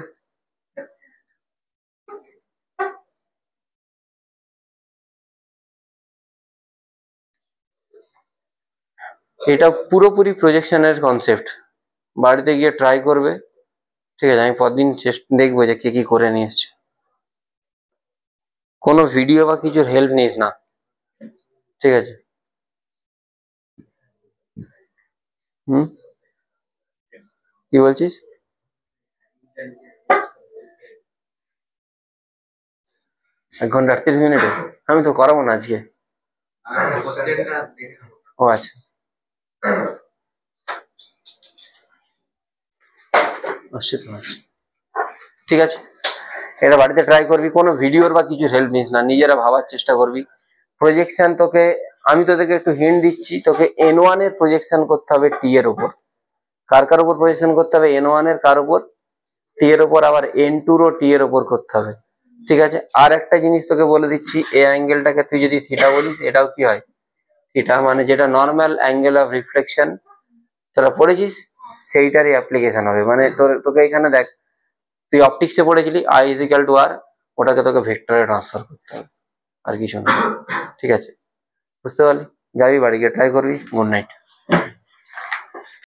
এটা পুরোপুরি প্রজেকশনের কনসেপ্ট, বাড়িতে গিয়ে ট্রাই করবে, ঠিক আছে। আমি পরদিন দেখবো যে কে কি করে নিয়ে এসছে। কোনো ভিডিও বা কিছুর হেল্প নিস না, ঠিক আছে। কি বলছিস? 1 ঘন্টা 38 মিনিটে? আমি তো করাবো না আজকে। ও আচ্ছা, ঠিক আছে। এটা বাড়িতে ট্রাই করবি, কোনো ভিডিওর বা কিছু হেল্প নিস না, নিজেরা ভাবার চেষ্টা করবি। প্রজেকশন তোকে, আমি তোদেরকে একটু হিন্ট দিচ্ছি, তোকে N1 এর প্রজেকশন করতে হবে T এর উপর। কার কার উপর প্রজেকশন করতে হবে? N1 এর কার উপর? T এর উপর। আবার N2 ও T এর উপর করতে হবে, ঠিক আছে। আর একটা জিনিস তোকে বলে দিচ্ছি, এই অ্যাঙ্গেলটাকে তুই যদি থিটা বলিস, এটাও কি হয়? থিটা, মানে যেটা নর্মাল অ্যাঙ্গেল অফ রিফ্লেকশন তোরা পড়েছিস, সেইটারই অ্যাপ্লিকেশন হবে। মানে তোকে এখানে দেখ, তুই অপটিক্সে পড়েছিলি I=R, ওটাকে তোকে ভেক্টরে ট্রান্সফার করতে হবে, আর কিছু না, ঠিক আছে। বুঝতে পারলি? যাবি, বাড়ি গিয়ে ট্রাই করবি। Good night.